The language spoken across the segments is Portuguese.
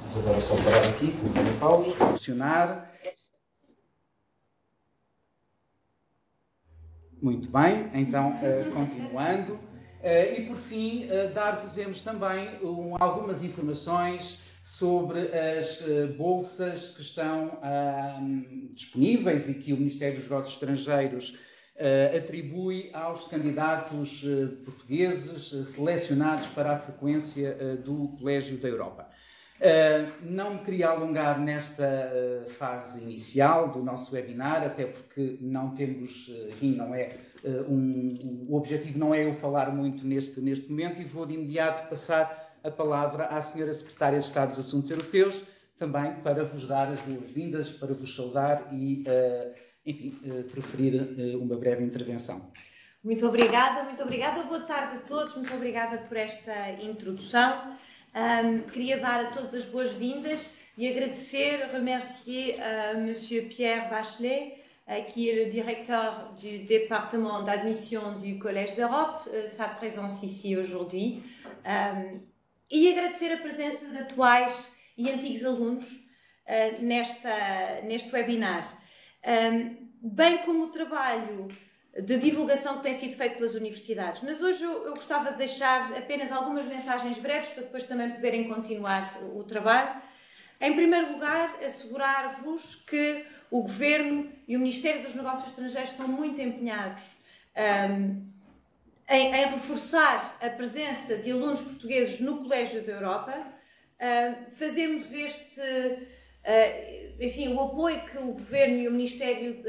Vamos agora só parar aqui, com a pausa. Funcionar. Muito bem, então continuando. E por fim, dar-vos também algumas informações sobre as bolsas que estão disponíveis e que o Ministério dos Negócios Estrangeiros atribui aos candidatos portugueses selecionados para a frequência do Colégio da Europa. Não me queria alongar nesta fase inicial do nosso webinar, até porque não temos, enfim, não é, o objetivo não é eu falar muito neste momento, e vou de imediato passar a palavra à Senhora Secretária de Estado dos Assuntos Europeus, também para vos dar as boas-vindas, para vos saudar e, enfim, proferir uma breve intervenção. Muito obrigada. Boa tarde a todos, muito obrigada por esta introdução. Queria dar a todos as boas-vindas e agradecer, remercier Monsieur Pierre Bachelet, qui est le directeur du département d'admission du Collège d'Europe, sa présence ici aujourd'hui. E agradecer a presença de atuais e antigos alunos neste webinar, bem como o trabalho de divulgação que tem sido feito pelas universidades. Mas hoje eu gostava de deixar apenas algumas mensagens breves para depois também poderem continuar o trabalho. Em primeiro lugar, assegurar-vos que o Governo e o Ministério dos Negócios Estrangeiros estão muito empenhados em reforçar a presença de alunos portugueses no Colégio da Europa. Fazemos enfim, o apoio que o Governo e o Ministério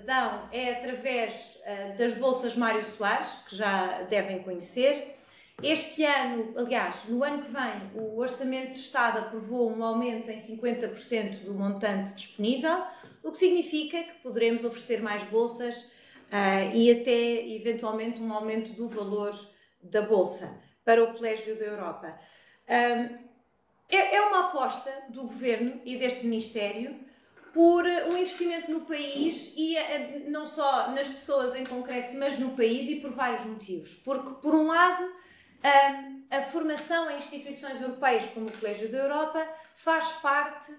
dão é através das bolsas Mário Soares, que já devem conhecer. Este ano, aliás, no ano que vem, o Orçamento de Estado aprovou um aumento em 50% do montante disponível, o que significa que poderemos oferecer mais bolsas e até, eventualmente, um aumento do valor da bolsa para o Colégio da Europa. É uma aposta do Governo e deste Ministério por um investimento no país e não só nas pessoas em concreto, mas no país, e por vários motivos. Porque, por um lado, a formação em instituições europeias como o Colégio da Europa faz parte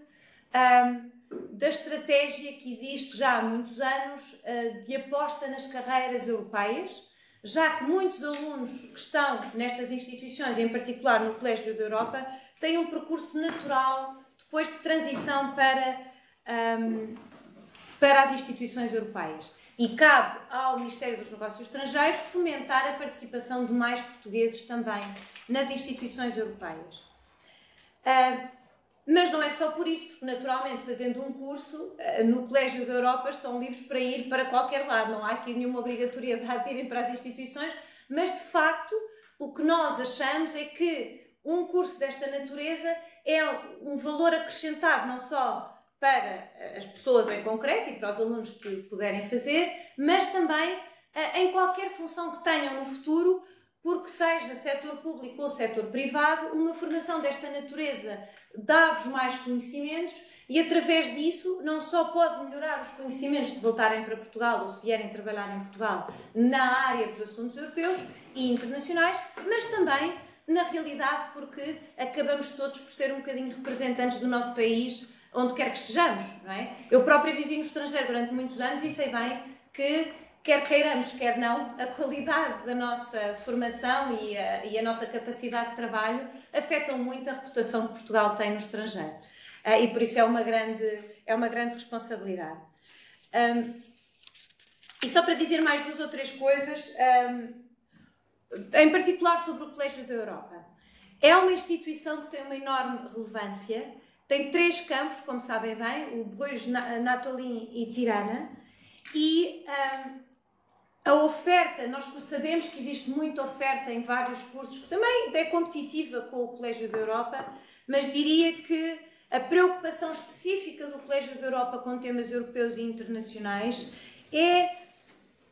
da estratégia que existe já há muitos anos de aposta nas carreiras europeias, já que muitos alunos que estão nestas instituições, em particular no Colégio da Europa, têm um percurso natural depois de transição para as instituições europeias. E cabe ao Ministério dos Negócios Estrangeiros fomentar a participação de mais portugueses também nas instituições europeias. Mas não é só por isso, porque naturalmente, fazendo um curso no Colégio da Europa, estão livres para ir para qualquer lado. Não há aqui nenhuma obrigatoriedade de irem para as instituições, mas de facto o que nós achamos é que um curso desta natureza é um valor acrescentado não só para as pessoas em concreto e para os alunos que puderem fazer, mas também em qualquer função que tenham no futuro, porque seja setor público ou setor privado, uma formação desta natureza dá-vos mais conhecimentos e, através disso, não só pode melhorar os conhecimentos se voltarem para Portugal ou se vierem trabalhar em Portugal na área dos assuntos europeus e internacionais, mas também na realidade porque acabamos todos por ser um bocadinho representantes do nosso país onde quer que estejamos, não é? Eu própria vivi no estrangeiro durante muitos anos e sei bem que, quer queiramos, quer não, a qualidade da nossa formação e a nossa capacidade de trabalho afetam muito a reputação que Portugal tem no estrangeiro. E por isso é uma grande responsabilidade. E só para dizer mais duas ou três coisas, em particular sobre o Colégio da Europa. É uma instituição que tem uma enorme relevância, tem 3 campos, como sabem bem, o Bruges, Natolin e Tirana, e a oferta, nós sabemos que existe muita oferta em vários cursos, que também é competitiva com o Colégio da Europa, mas diria que a preocupação específica do Colégio da Europa com temas europeus e internacionais é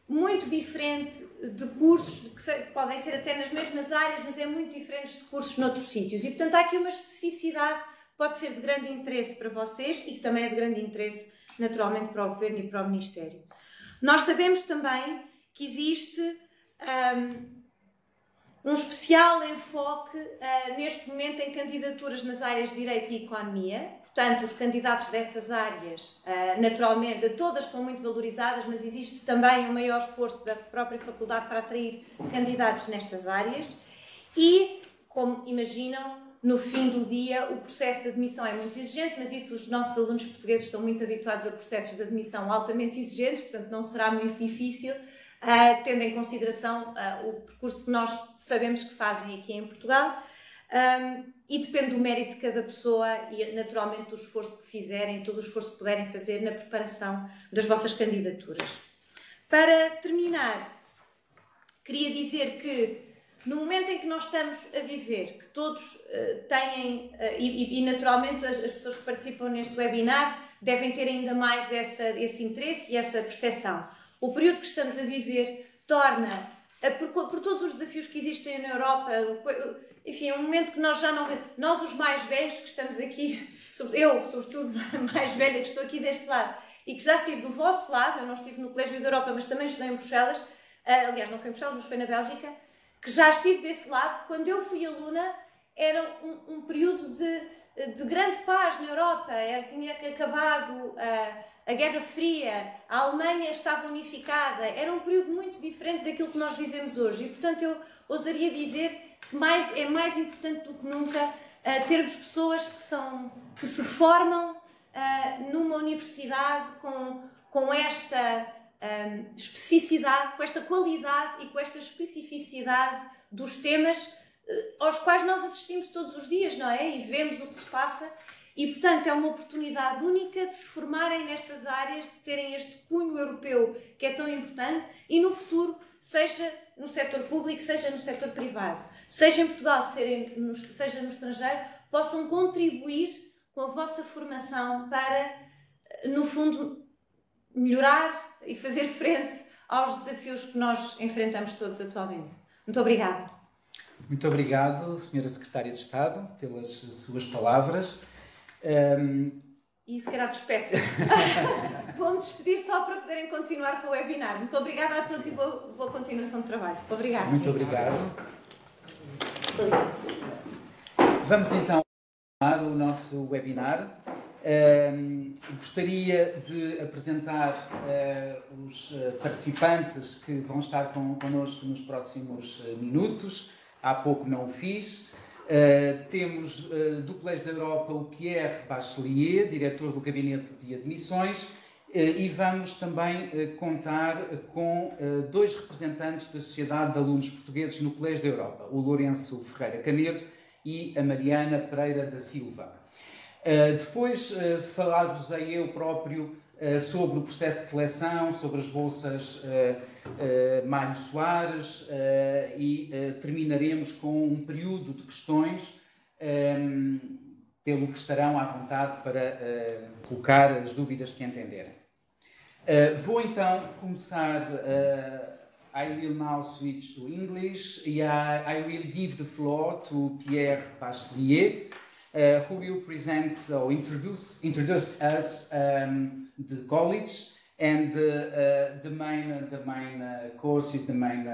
muito diferente de cursos que podem ser até nas mesmas áreas, mas é muito diferente de cursos noutros sítios. E, portanto, há aqui uma especificidade que pode ser de grande interesse para vocês e que também é de grande interesse, naturalmente, para o Governo e para o Ministério. Nós sabemos também que existe um especial enfoque neste momento em candidaturas nas áreas de Direito e Economia. Portanto, os candidatos dessas áreas, naturalmente, todas são muito valorizadas, mas existe também um maior esforço da própria faculdade para atrair candidatos nestas áreas. E, como imaginam, no fim do dia o processo de admissão é muito exigente, mas isso os nossos alunos portugueses estão muito habituados a processos de admissão altamente exigentes, portanto não será muito difícil, tendo em consideração o percurso que nós sabemos que fazem aqui em Portugal, e depende do mérito de cada pessoa e naturalmente do esforço que fizerem, todo o esforço que puderem fazer na preparação das vossas candidaturas. Para terminar, queria dizer que no momento em que nós estamos a viver, que todos têm, e naturalmente as pessoas que participam neste webinar devem ter ainda mais esse interesse e essa percepção. O período que estamos a viver torna, por todos os desafios que existem na Europa, enfim, é um momento que nós já não vemos. Nós, os mais velhos que estamos aqui, eu, sobretudo, mais velha que estou aqui deste lado, e que já estive do vosso lado, eu não estive no Colégio da Europa, mas também estudei em Bruxelas, aliás, não foi em Bruxelas, mas foi na Bélgica, que já estive desse lado. Quando eu fui aluna, era um período de grande paz na Europa. Tinha acabado a Guerra Fria, a Alemanha estava unificada. Era um período muito diferente daquilo que nós vivemos hoje. E, portanto, eu ousaria dizer que é mais importante do que nunca termos pessoas que se formam numa universidade com esta especificidade, com esta qualidade e com esta especificidade dos temas aos quais nós assistimos todos os dias, não é? E vemos o que se passa e, portanto, é uma oportunidade única de se formarem nestas áreas, de terem este cunho europeu que é tão importante e no futuro, seja no setor público, seja no setor privado, seja em Portugal, seja no estrangeiro, possam contribuir com a vossa formação para, no fundo, melhorar e fazer frente aos desafios que nós enfrentamos todos atualmente. Muito obrigada. Muito obrigado, Sra. Secretária de Estado, pelas suas palavras. E se calhar despeço. Vou-me despedir só para poderem continuar com o webinar. Muito obrigada a todos e boa continuação de trabalho. Obrigada. Muito obrigado. Com licença. Vamos então ao nosso webinar. Gostaria de apresentar os participantes que vão estar connosco nos próximos minutos. Há pouco não o fiz. Temos do Colégio da Europa o Pierre Bachelier, diretor do Gabinete de Admissões, e vamos também contar com dois representantes da Sociedade de Alunos Portugueses no Colégio da Europa, o Lourenço Ferreira Canedo e a Mariana Pereira da Silva. Depois falar-vos-ei eu próprio sobre o processo de seleção, sobre as bolsas Mário Soares e terminaremos com um período de questões pelo que estarão à vontade para colocar as dúvidas que entenderem. Vou então começar. I will now switch to English. I will give the floor to Pierre Bachelier, who will present or introduce us the college and the main courses, the main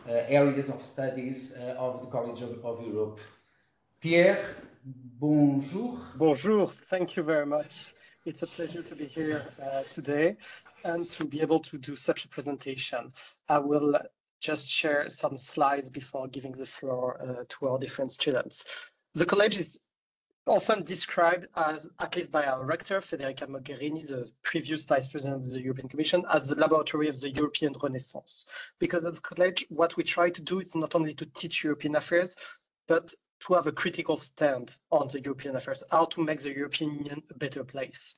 areas of studies of the College of Europe. Pierre, bonjour. Bonjour, thank you very much. It's a pleasure to be here today and to be able to do such a presentation. I will just share some slides before giving the floor to our different students. The college is often described as, at least by our rector, Federica Mogherini, the previous Vice President of the European Commission, as the laboratory of the European Renaissance. Because at the college, what we try to do is not only to teach European affairs, but to have a critical stand on the European affairs, how to make the European Union a better place.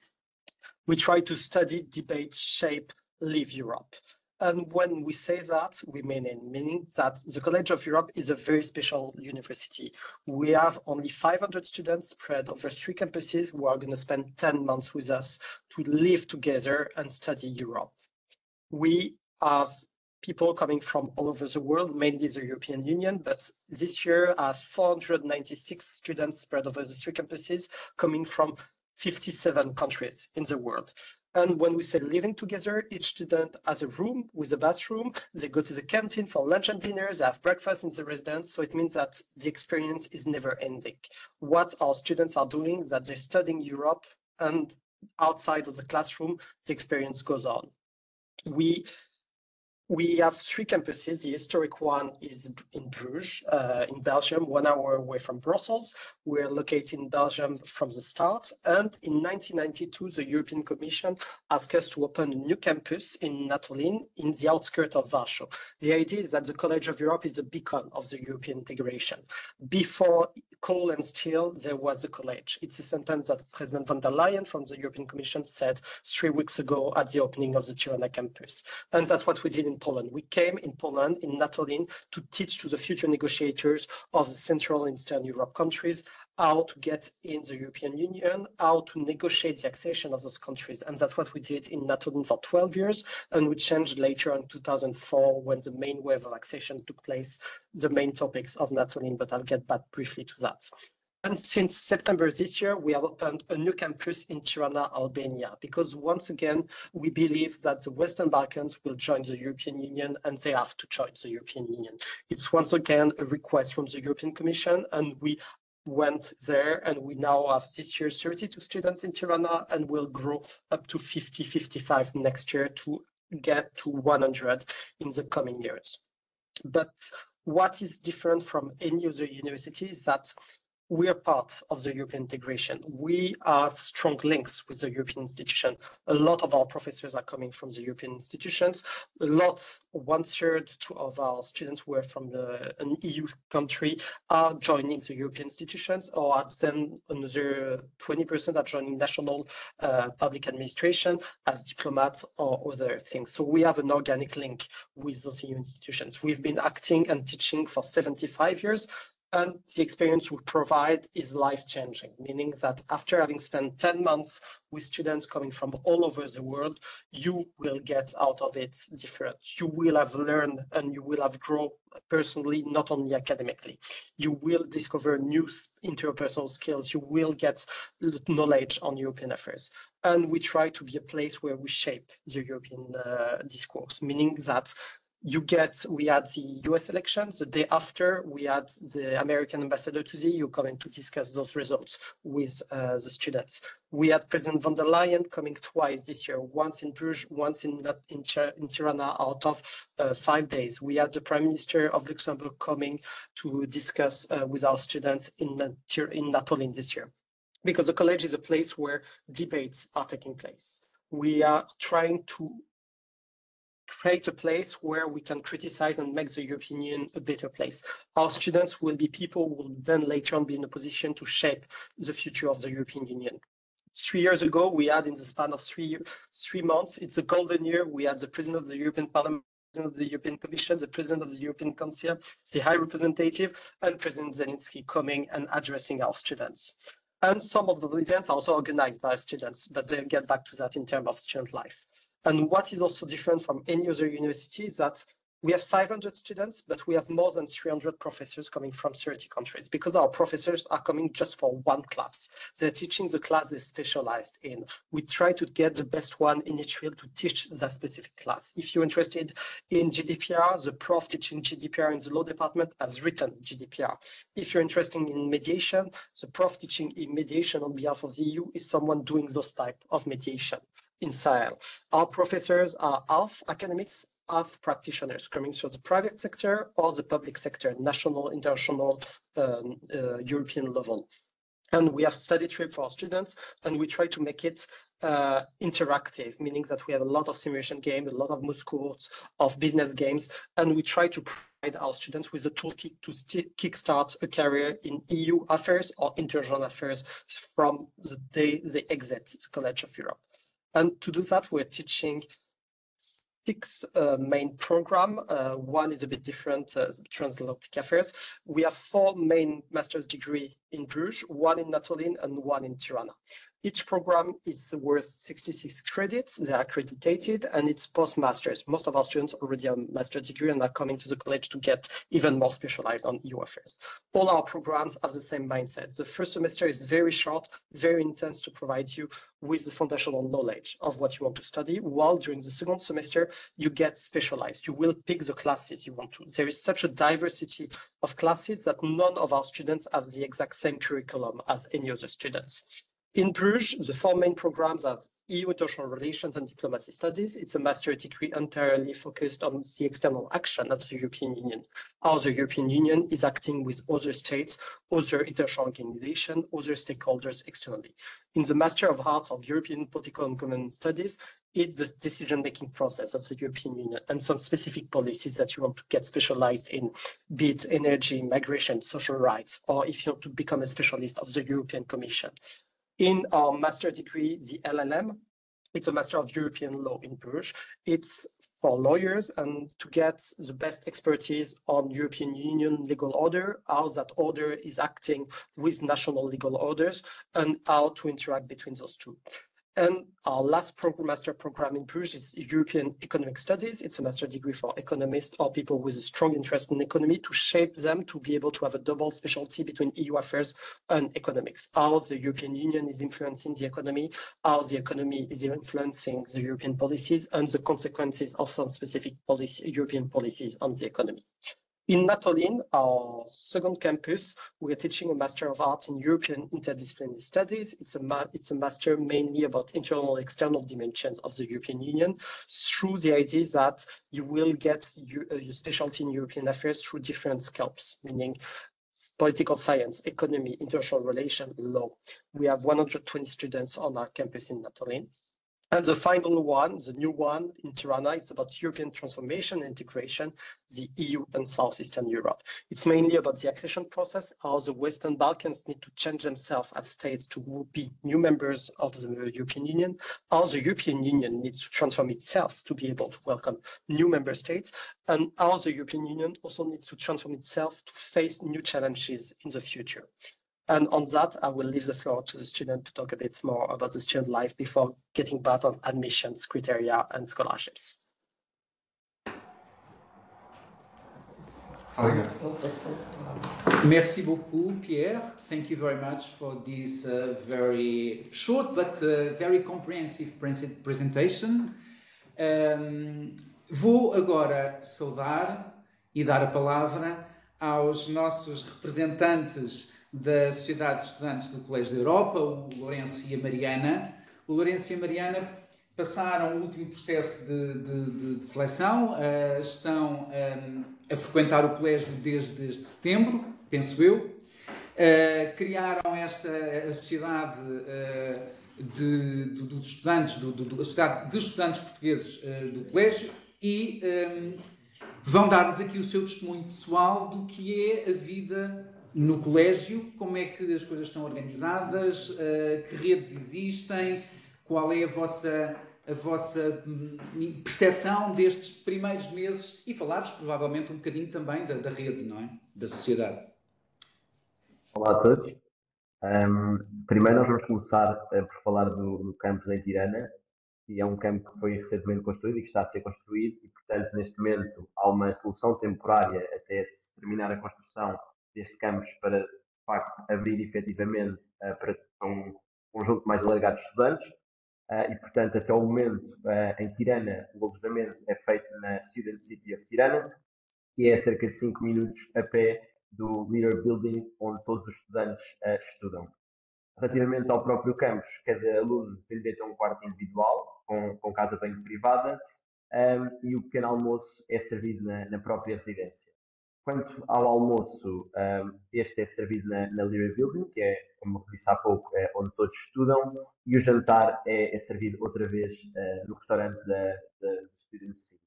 We try to study, debate, shape, live Europe. And when we say that, we meaning that the College of Europe is a very special university. We have only 500 students spread over 3 campuses who are going to spend 10 months with us to live together and study Europe. We have people coming from all over the world, mainly the European Union, but this year I have 496 students spread over the 3 campuses coming from 57 countries in the world. And when we say living together, each student has a room with a bathroom. They go to the canteen for lunch and dinner. They have breakfast in the residence. So it means that the experience is never ending. What our students are doing, that they're studying Europe, and outside of the classroom, the experience goes on. We have 3 campuses. The historic one is in Bruges, in Belgium, 1 hour away from Brussels. We're located in Belgium from the start. And in 1992, the European Commission asked us to open a new campus in Natolin, in the outskirts of Warsaw. The idea is that the College of Europe is a beacon of the European integration. Before coal and steel, there was the college. It's a sentence that President von der Leyen from the European Commission said 3 weeks ago at the opening of the Tirana campus. And that's what we did in Poland. We came in Poland, in Natolin, to teach to the future negotiators of the Central and Eastern Europe countries how to get in the European Union, how to negotiate the accession of those countries. And that's what we did in Natolin for 12 years. And we changed later in 2004 when the main wave of accession took place, the main topics of Natolin, but I'll get back briefly to that. And since September this year, we have opened a new campus in Tirana, Albania, because once again, we believe that the Western Balkans will join the European Union and they have to join the European Union. It's once again a request from the European Commission, and we went there, and we now have this year 32 students in Tirana, and will grow up to 50, 55 next year to get to 100 in the coming years. But what is different from any other university is that we are part of the European integration. We have strong links with the European institution. A lot of our professors are coming from the European institutions. A lot, 1/3 of our students who are from an EU country are joining the European institutions, or then another 20% are joining national public administration as diplomats or other things. So we have an organic link with those EU institutions. We've been acting and teaching for 75 years. And the experience we provide is life-changing, meaning that after having spent 10 months with students coming from all over the world, you will get out of it different. You will have learned and you will have grown personally, not only academically. You will discover new interpersonal skills. You will get knowledge on European affairs. And we try to be a place where we shape the European discourse, meaning that we had the US elections. The day after, we had the American ambassador to the EU coming to discuss those results with the students. We had President von der Leyen coming twice this year, once in Bruges, once in Tirana out of 5 days. We had the Prime Minister of Luxembourg coming to discuss with our students in Natolin this year. Because the college is a place where debates are taking place. We are trying to create a place where we can criticize and make the European Union a better place. Our students will be people who will then later on be in a position to shape the future of the European Union. 3 years ago, we had in the span of 3 months, it's a golden year, we had the President of the European Parliament, President of the European Commission, the President of the European Council, the High Representative, and President Zelensky coming and addressing our students. And some of the events are also organized by students, but they'll get back to that in terms of student life. And what is also different from any other university is that we have 500 students, but we have more than 300 professors coming from 30 countries, because our professors are coming just for one class. They're teaching the class they specialized in. We try to get the best one in each field to teach that specific class. If you're interested in GDPR, the prof teaching GDPR in the law department has written GDPR. If you're interested in mediation, the prof teaching in mediation on behalf of the EU is someone doing those type of mediation in Sahel. Our professors are half academics, half practitioners coming from the private sector or the public sector, national, international, European level. And we have study trip for our students, and we try to make it interactive, meaning that we have a lot of simulation games, a lot of moot courts, of business games, and we try to provide our students with a toolkit to kickstart a career in EU affairs or international affairs from the day they exit the College of Europe. And to do that, we're teaching 6 main programs. One is a bit different, transatlantic affairs. We have 4 main master's degrees in Bruges, 1 in Natolin and 1 in Tirana. Each program is worth 66 credits. They are accredited, and it's post-masters. Most of our students already have a master's degree and are coming to the college to get even more specialized on EU affairs. All our programs have the same mindset. The first semester is very short, very intense to provide you with the foundational knowledge of what you want to study, while during the second semester, you get specialized. You will pick the classes you want to. There is such a diversity of classes that none of our students have the exact same curriculum as any other students. In Bruges, the four main programs are EU International Relations and Diplomacy Studies. It's a master degree entirely focused on the external action of the European Union, how the European Union is acting with other states, other international organizations, other stakeholders externally. In the Master of Arts of European Political and Government Studies, it's the decision-making process of the European Union and some specific policies that you want to get specialized in, be it energy, migration, social rights, or if you want to become a specialist of the European Commission. In our master degree, the LLM, it's a Master of European Law in Bruges. It's for lawyers and to get the best expertise on European Union legal order, how that order is acting with national legal orders, and how to interact between those two. And our last master program in Bruges is European Economic Studies. It's a master degree for economists or people with a strong interest in economy to shape them to be able to have a double specialty between EU affairs and economics. How the European Union is influencing the economy, how the economy is influencing the European policies, and the consequences of some specific European policies on the economy. In Natolin, our second campus, we are teaching a Master of Arts in European Interdisciplinary Studies. It's a master mainly about internal and external dimensions of the European Union through the idea that you will get your specialty in European affairs through different scopes, meaning political science, economy, international relations, law. We have 120 students on our campus in Natolin. And the final one, the new one in Tirana, is about European transformation and integration, the EU and Southeastern Europe. It's mainly about the accession process, how the Western Balkans need to change themselves as states to be new members of the European Union, how the European Union needs to transform itself to be able to welcome new member states, and how the European Union also needs to transform itself to face new challenges in the future. And on that, I will leave the floor to the student to talk a bit more about the student life before getting back on admissions, criteria, and scholarships. Merci beaucoup, Pierre. Thank you very much for this very short but very comprehensive presentation. Vou agora saudar e dar a palavra aos nossos representantes da Sociedade de Estudantes do Colégio da Europa, o Lourenço e a Mariana. O Lourenço e a Mariana passaram o último processo de seleção, estão a frequentar o colégio desde setembro, penso eu. Criaram a sociedade dos estudantes, a sociedade de estudantes portugueses do colégio e vão dar-nos aqui o seu testemunho pessoal do que é a vida no colégio, como é que as coisas estão organizadas, que redes existem, qual é a vossa percepção destes primeiros meses e falar-vos provavelmente um bocadinho também da rede, não é? Da sociedade. Olá a todos. Primeiro nós vamos começar por falar do campus em Tirana, que é um campo que foi recentemente construído e que está a ser construído e, portanto, neste momento há uma solução temporária até se terminar a construção deste campus para, de facto, abrir efetivamente para um conjunto mais alargado de estudantes. E, portanto, até ao momento, em Tirana, o alojamento é feito na Student City of Tirana, que é cerca de 5 minutos a pé do Leader Building, onde todos os estudantes estudam. Relativamente ao próprio campus, cada aluno tem direito a um quarto individual, com casa de banho privada, e o pequeno almoço é servido na própria residência. Quanto ao almoço, este é servido na Leader Building, que é, como disse há pouco, onde todos estudam, e o jantar é servido outra vez no restaurante da Student City.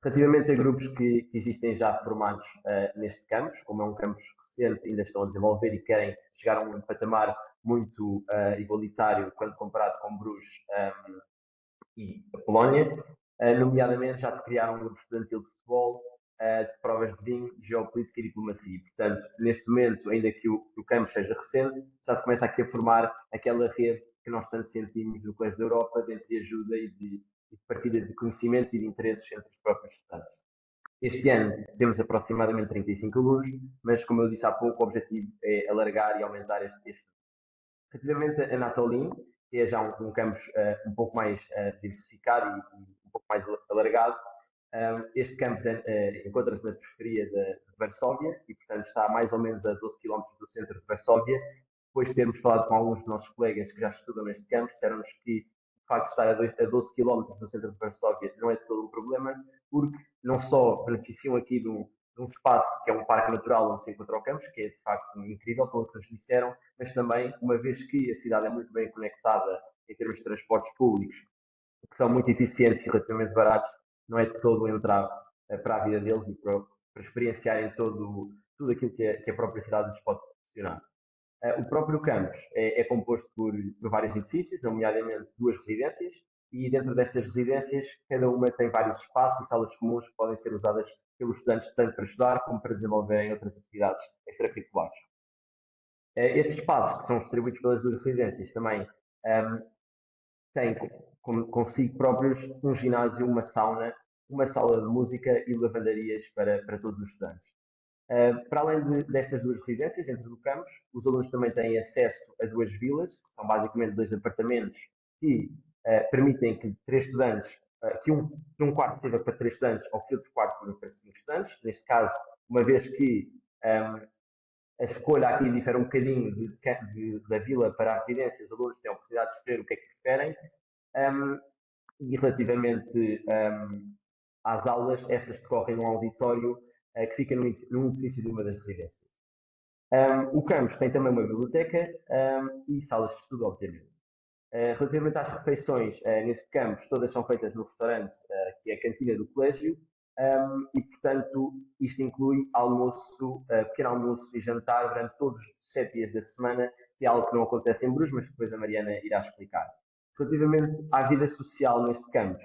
Relativamente a grupos que existem já formados neste campus, como é um campus recente, ainda estão a desenvolver e querem chegar a um patamar muito igualitário quando comparado com Bruges e a Polónia, nomeadamente já criaram um grupo estudantil de futebol, de provas de vinho, de geopolítica e diplomacia. E, portanto, neste momento, ainda que o campus seja recente, já se começa aqui a formar aquela rede que nós tanto sentimos no Colégio da Europa, de ajuda e de partilha de conhecimentos e de interesses entre os próprios estudantes. Este ano temos aproximadamente 35 alunos, mas, como eu disse há pouco, o objetivo é alargar e aumentar este. Relativamente a Natolin, que é já um campus um pouco mais diversificado e um pouco mais alargado, este campus encontra-se na periferia de Varsóvia e, portanto, está mais ou menos a 12 quilómetros do centro de Varsóvia. Depois de termos falado com alguns dos nossos colegas que já estudam neste campus, disseram-nos que, de facto, estar a 12 quilómetros do centro de Varsóvia não é todo um problema, porque não só beneficiam aqui de um espaço que é um parque natural onde se encontra o campus, que é, de facto, incrível, pelo que nos disseram, mas também, uma vez que a cidade é muito bem conectada em termos de transportes públicos, que são muito eficientes e relativamente baratos, não é de todo um entrave para a vida deles e para experienciarem tudo aquilo que a própria cidade lhes pode proporcionar. O próprio campus é composto por vários edifícios, nomeadamente duas residências, e dentro destas residências, cada uma tem vários espaços e salas comuns que podem ser usadas pelos estudantes tanto para estudar como para desenvolverem outras atividades extracurriculares. Estes espaços, que são distribuídos pelas duas residências, também têm consigo próprios um ginásio, uma sauna, uma sala de música e lavandarias para todos os estudantes. Para além destas duas residências dentro do campus, os alunos também têm acesso a duas vilas, que são basicamente dois apartamentos que permitem que três estudantes, que um quarto sirva para três estudantes ou que outro quarto sirva para cinco estudantes. Neste caso, uma vez que a escolha aqui difere um bocadinho da vila para a residência, os alunos têm a oportunidade de escolher o que é que preferem. E relativamente às aulas, estas decorrem num auditório que fica num edifício de uma das residências. O campus tem também uma biblioteca e salas de estudo, obviamente. Relativamente às refeições, neste campus, todas são feitas no restaurante, que é a cantina do colégio, e, portanto, isto inclui almoço, pequeno almoço e jantar durante todos os 7 dias da semana, que é algo que não acontece em Bruges, mas que depois a Mariana irá explicar. Relativamente à vida social neste campus,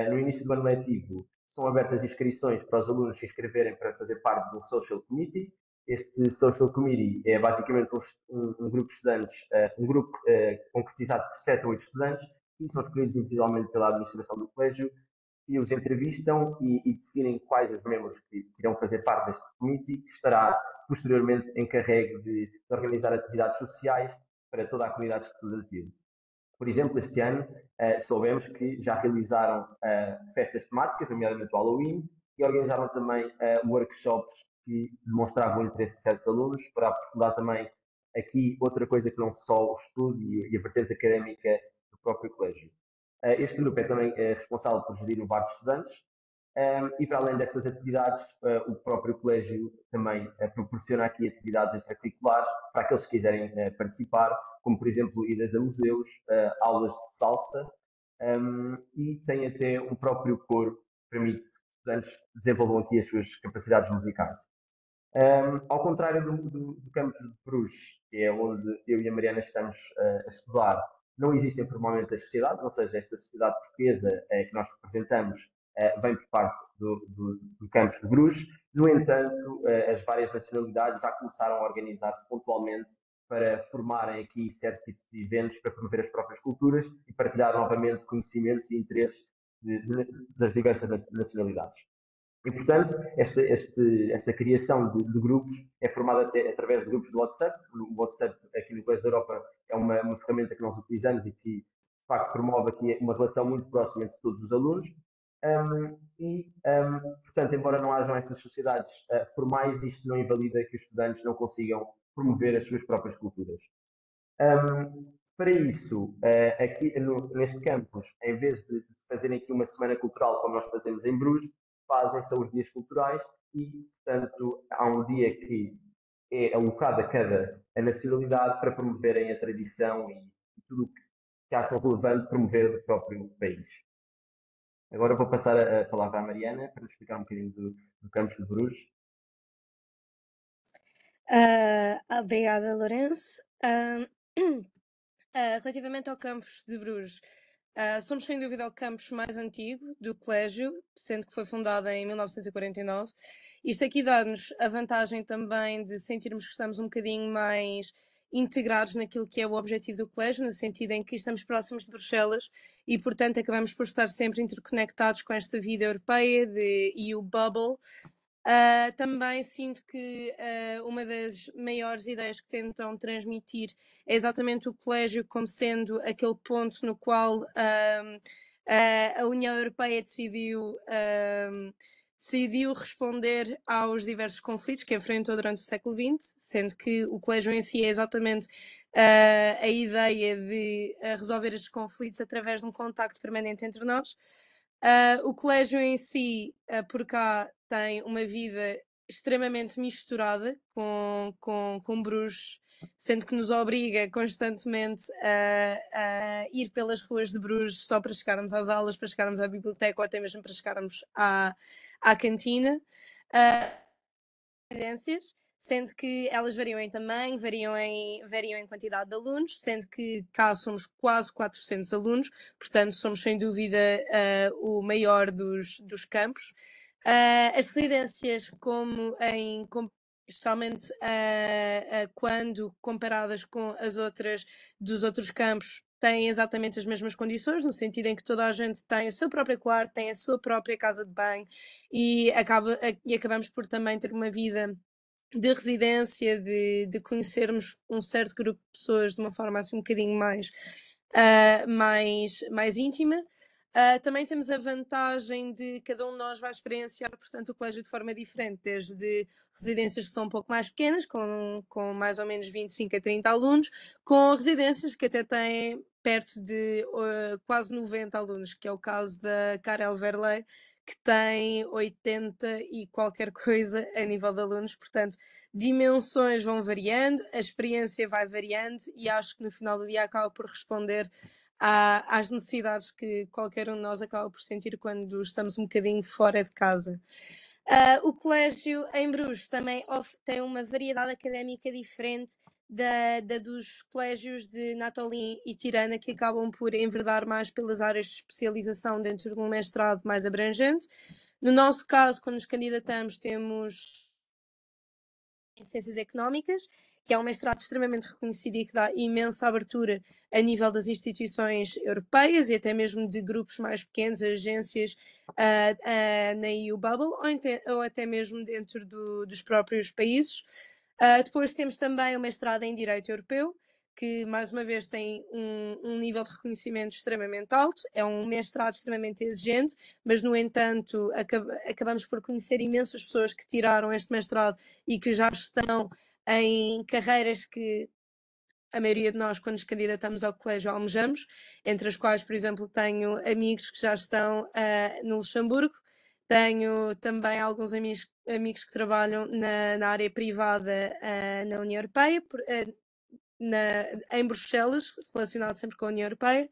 no início do ano letivo são abertas inscrições para os alunos se inscreverem para fazer parte de um social committee. Este social committee é basicamente um grupo de estudantes, um grupo concretizado por 7 ou 8 estudantes, que são escolhidos individualmente pela administração do colégio, e os entrevistam e definem quais os membros que irão fazer parte deste committee, que estará posteriormente encarregue de organizar atividades sociais para toda a comunidade estudantil. Por exemplo, este ano soubemos que já realizaram festas temáticas, nomeadamente o Halloween, e organizaram também workshops que demonstravam o interesse de certos alunos, para aprofundar também aqui outra coisa que não só o estudo e a vertente académica do próprio colégio. Este grupo é também responsável por gerir o bar de estudantes e, para além destas atividades, o próprio colégio também proporciona aqui atividades extracurriculares para aqueles que quiserem participar, como, por exemplo, idas a museus, aulas de salsa e tem até um próprio coro que permite que os estudantes desenvolvam aqui as suas capacidades musicais. Ao contrário do campus de Bruges, que é onde eu e a Mariana estamos a estudar, não existem formalmente as sociedades, ou seja, esta sociedade portuguesa que nós representamos vem por parte do campus de Bruges. No entanto, as várias nacionalidades já começaram a organizar-se pontualmente para formarem aqui certo tipo de eventos para promover as próprias culturas e partilhar novamente conhecimentos e interesses das diversas nacionalidades. E, portanto, esta criação de grupos é formada através de grupos de WhatsApp. O WhatsApp, aqui no Colégio da Europa, é uma ferramenta que nós utilizamos e que, de facto, promove aqui uma relação muito próxima entre todos os alunos. Portanto, embora não hajam estas sociedades formais, isto não invalida que os estudantes não consigam promover as suas próprias culturas. Para isso, aqui neste campus, em vez de fazerem aqui uma semana cultural, como nós fazemos em Bruges, fazem-se os dias culturais e, portanto, há um dia que é alocado a cada nacionalidade para promoverem a tradição e tudo o que acham relevante promover do próprio país. Agora vou passar a palavra à Mariana para explicar um bocadinho do campus de Bruges. Obrigada, Lourenço. Relativamente ao campus de Bruges, Somos sem dúvida o campus mais antigo do colégio, sendo que foi fundado em 1949. Isto aqui dá-nos a vantagem também de sentirmos que estamos um bocadinho mais integrados naquilo que é o objetivo do colégio, no sentido em que estamos próximos de Bruxelas e, portanto, acabamos por estar sempre interconectados com esta vida europeia de EU Bubble. Também sinto que uma das maiores ideias que tentam transmitir é exatamente o colégio como sendo aquele ponto no qual a União Europeia decidiu responder aos diversos conflitos que enfrentou durante o século XX, sendo que o colégio em si é exatamente a ideia de resolver estes conflitos através de um contacto permanente entre nós. O colégio em si, por cá, tem uma vida extremamente misturada com Bruges, sendo que nos obriga constantemente a ir pelas ruas de Bruges só para chegarmos às aulas, para chegarmos à biblioteca ou até mesmo para chegarmos à cantina. Residências, sendo que elas variam em tamanho, variam em quantidade de alunos, sendo que cá somos quase 400 alunos, portanto somos sem dúvida o maior dos campos. As residências, especialmente quando comparadas com as outras dos outros campos, têm exatamente as mesmas condições, no sentido em que toda a gente tem o seu próprio quarto, tem a sua própria casa de banho e acabamos por também ter uma vida de residência, de conhecermos um certo grupo de pessoas de uma forma assim um bocadinho mais íntima. Também temos a vantagem de cada um de nós vai experienciar, portanto, o colégio de forma diferente, desde residências que são um pouco mais pequenas, com mais ou menos 25 a 30 alunos, com residências que até têm perto de quase 90 alunos, que é o caso da Karel Verley, que tem 80 e qualquer coisa a nível de alunos, portanto, dimensões vão variando, a experiência vai variando e acho que no final do dia acaba por responder às necessidades que qualquer um de nós acaba por sentir quando estamos um bocadinho fora de casa. O colégio em Bruges também tem uma variedade académica diferente da dos colégios de Natolin e Tirana, que acabam por enverdar mais pelas áreas de especialização dentro de um mestrado mais abrangente. No nosso caso, quando nos candidatamos, temos em Ciências Económicas, que é um mestrado extremamente reconhecido e que dá imensa abertura a nível das instituições europeias e até mesmo de grupos mais pequenos, agências na EU Bubble ou até mesmo dentro dos próprios países. Depois temos também o mestrado em Direito Europeu, que mais uma vez tem um nível de reconhecimento extremamente alto, é um mestrado extremamente exigente, mas no entanto acabamos por conhecer imensas pessoas que tiraram este mestrado e que já estão em carreiras que a maioria de nós, quando nos candidatamos ao colégio, almejamos, entre as quais, por exemplo, tenho amigos que já estão no Luxemburgo, tenho também alguns amigos que trabalham na área privada na União Europeia, em Bruxelas, relacionado sempre com a União Europeia,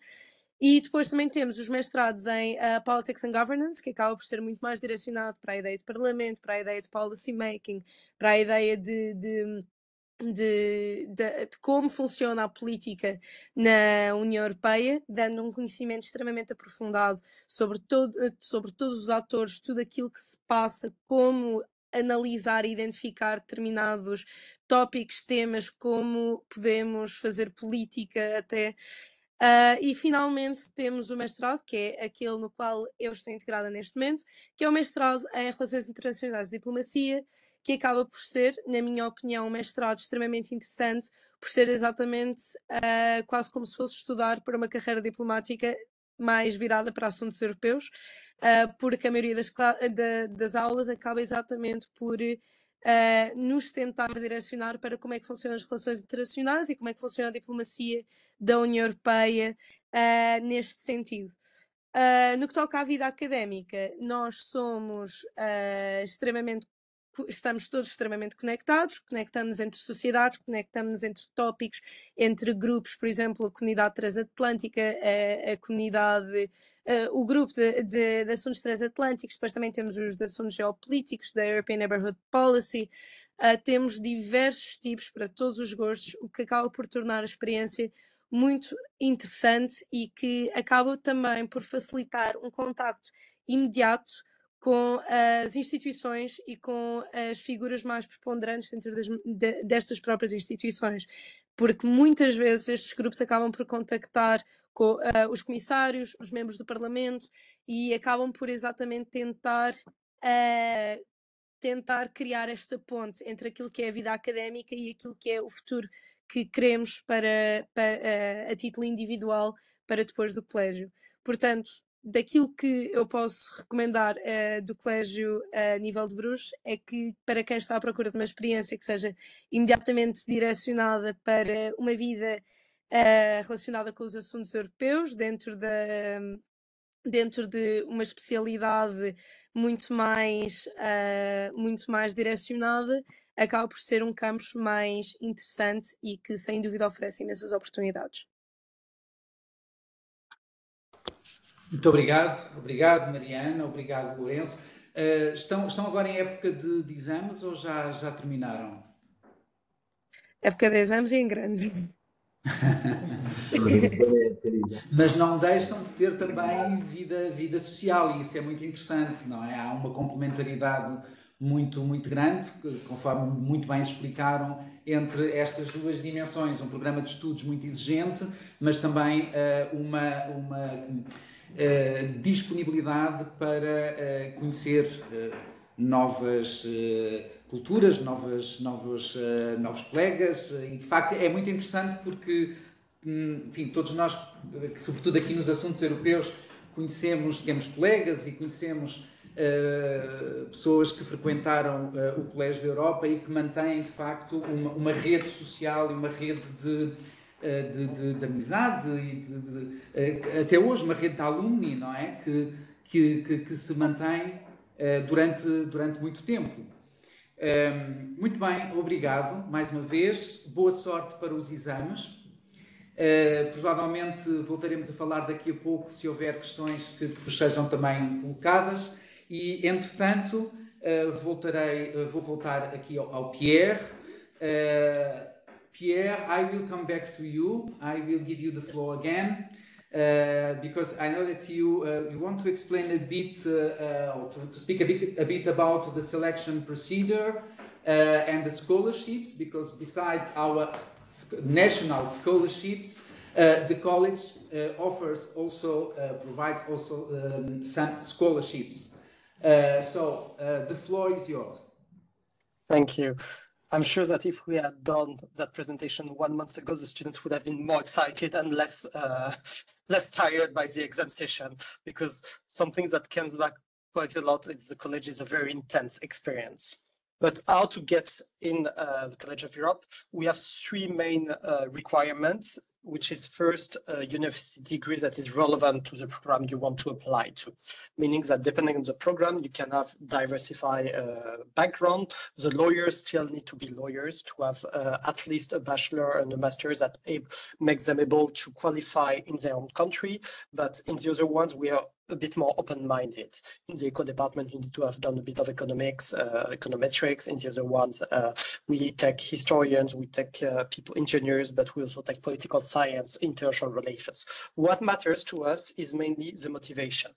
e depois também temos os mestrados em Politics and Governance, que acaba por ser muito mais direcionado para a ideia de parlamento, para a ideia de policy making, para a ideia de como funciona a política na União Europeia, dando um conhecimento extremamente aprofundado sobre todos os atores, tudo aquilo que se passa, como analisar e identificar determinados tópicos, temas, como podemos fazer política até. E finalmente temos o mestrado, que é aquele no qual eu estou integrada neste momento, que é o mestrado em Relações Internacionais e Diplomacia, que acaba por ser, na minha opinião, um mestrado extremamente interessante, por ser exatamente quase como se fosse estudar para uma carreira diplomática mais virada para assuntos europeus, porque a maioria das aulas acaba exatamente por nos tentar direcionar para como é que funcionam as relações internacionais e como é que funciona a diplomacia da União Europeia neste sentido. No que toca à vida académica, nós estamos todos extremamente conectamos entre sociedades, conectamos entre tópicos, entre grupos, por exemplo, a comunidade transatlântica, a comunidade, o grupo de assuntos transatlânticos, depois também temos os de assuntos geopolíticos, da European Neighborhood Policy, temos diversos tipos para todos os gostos, o que acaba por tornar a experiência muito interessante e que acaba também por facilitar um contacto imediato com as instituições e com as figuras mais preponderantes dentro destas próprias instituições, porque muitas vezes estes grupos acabam por contactar com os comissários, os membros do Parlamento, e acabam por exatamente tentar criar esta ponte entre aquilo que é a vida académica e aquilo que é o futuro que queremos a título individual para depois do colégio. Portanto, daquilo que eu posso recomendar do colégio a nível de Bruges é que, para quem está à procura de uma experiência que seja imediatamente direcionada para uma vida relacionada com os assuntos europeus, dentro de uma especialidade muito mais direcionada, acaba por ser um campus mais interessante e que, sem dúvida, oferece imensas oportunidades. Muito obrigado Mariana, obrigado Lourenço. Estão agora em época de exames ou já terminaram? Época de exames e em grande. Mas não deixam de ter também vida social, e isso é muito interessante, não é? Há uma complementaridade muito grande, conforme muito bem explicaram, entre estas duas dimensões. Um programa de estudos muito exigente, mas também uma disponibilidade para conhecer novas culturas, novos colegas, e de facto é muito interessante porque, enfim, todos nós, sobretudo aqui nos assuntos europeus, temos colegas e conhecemos pessoas que frequentaram o Colégio da Europa e que mantêm de facto uma rede social e uma rede de amizade e até hoje uma rede de alumni, não é? Que se mantém durante muito tempo. Muito bem, obrigado mais uma vez, boa sorte para os exames. Provavelmente voltaremos a falar daqui a pouco se houver questões que vos sejam também colocadas, e entretanto vou voltar aqui ao Pierre. Pierre, I will come back to you. I will give you the floor again, because I know that you want to explain a bit, or to speak a bit about the selection procedure and the scholarships, because besides our national scholarships, the college provides some scholarships. So the floor is yours. Thank you. I'm sure that if we had done that presentation 1 month ago, the students would have been more excited and less tired by the exam session, because something that comes back quite a lot is the college is a very intense experience. But how to get in the College of Europe? We have 3 main requirements, which is first a university degree that is relevant to the program you want to apply to, meaning that depending on the program, you can have diversified background. The lawyers still need to be lawyers to have at least a bachelor and a master that makes them able to qualify in their own country. But in the other ones, we are a bit more open-minded. In the eco department, you need to have done a bit of economics, econometrics. In the other ones, we take historians, we take people, engineers, but we also take political science, international relations. What matters to us is mainly the motivation.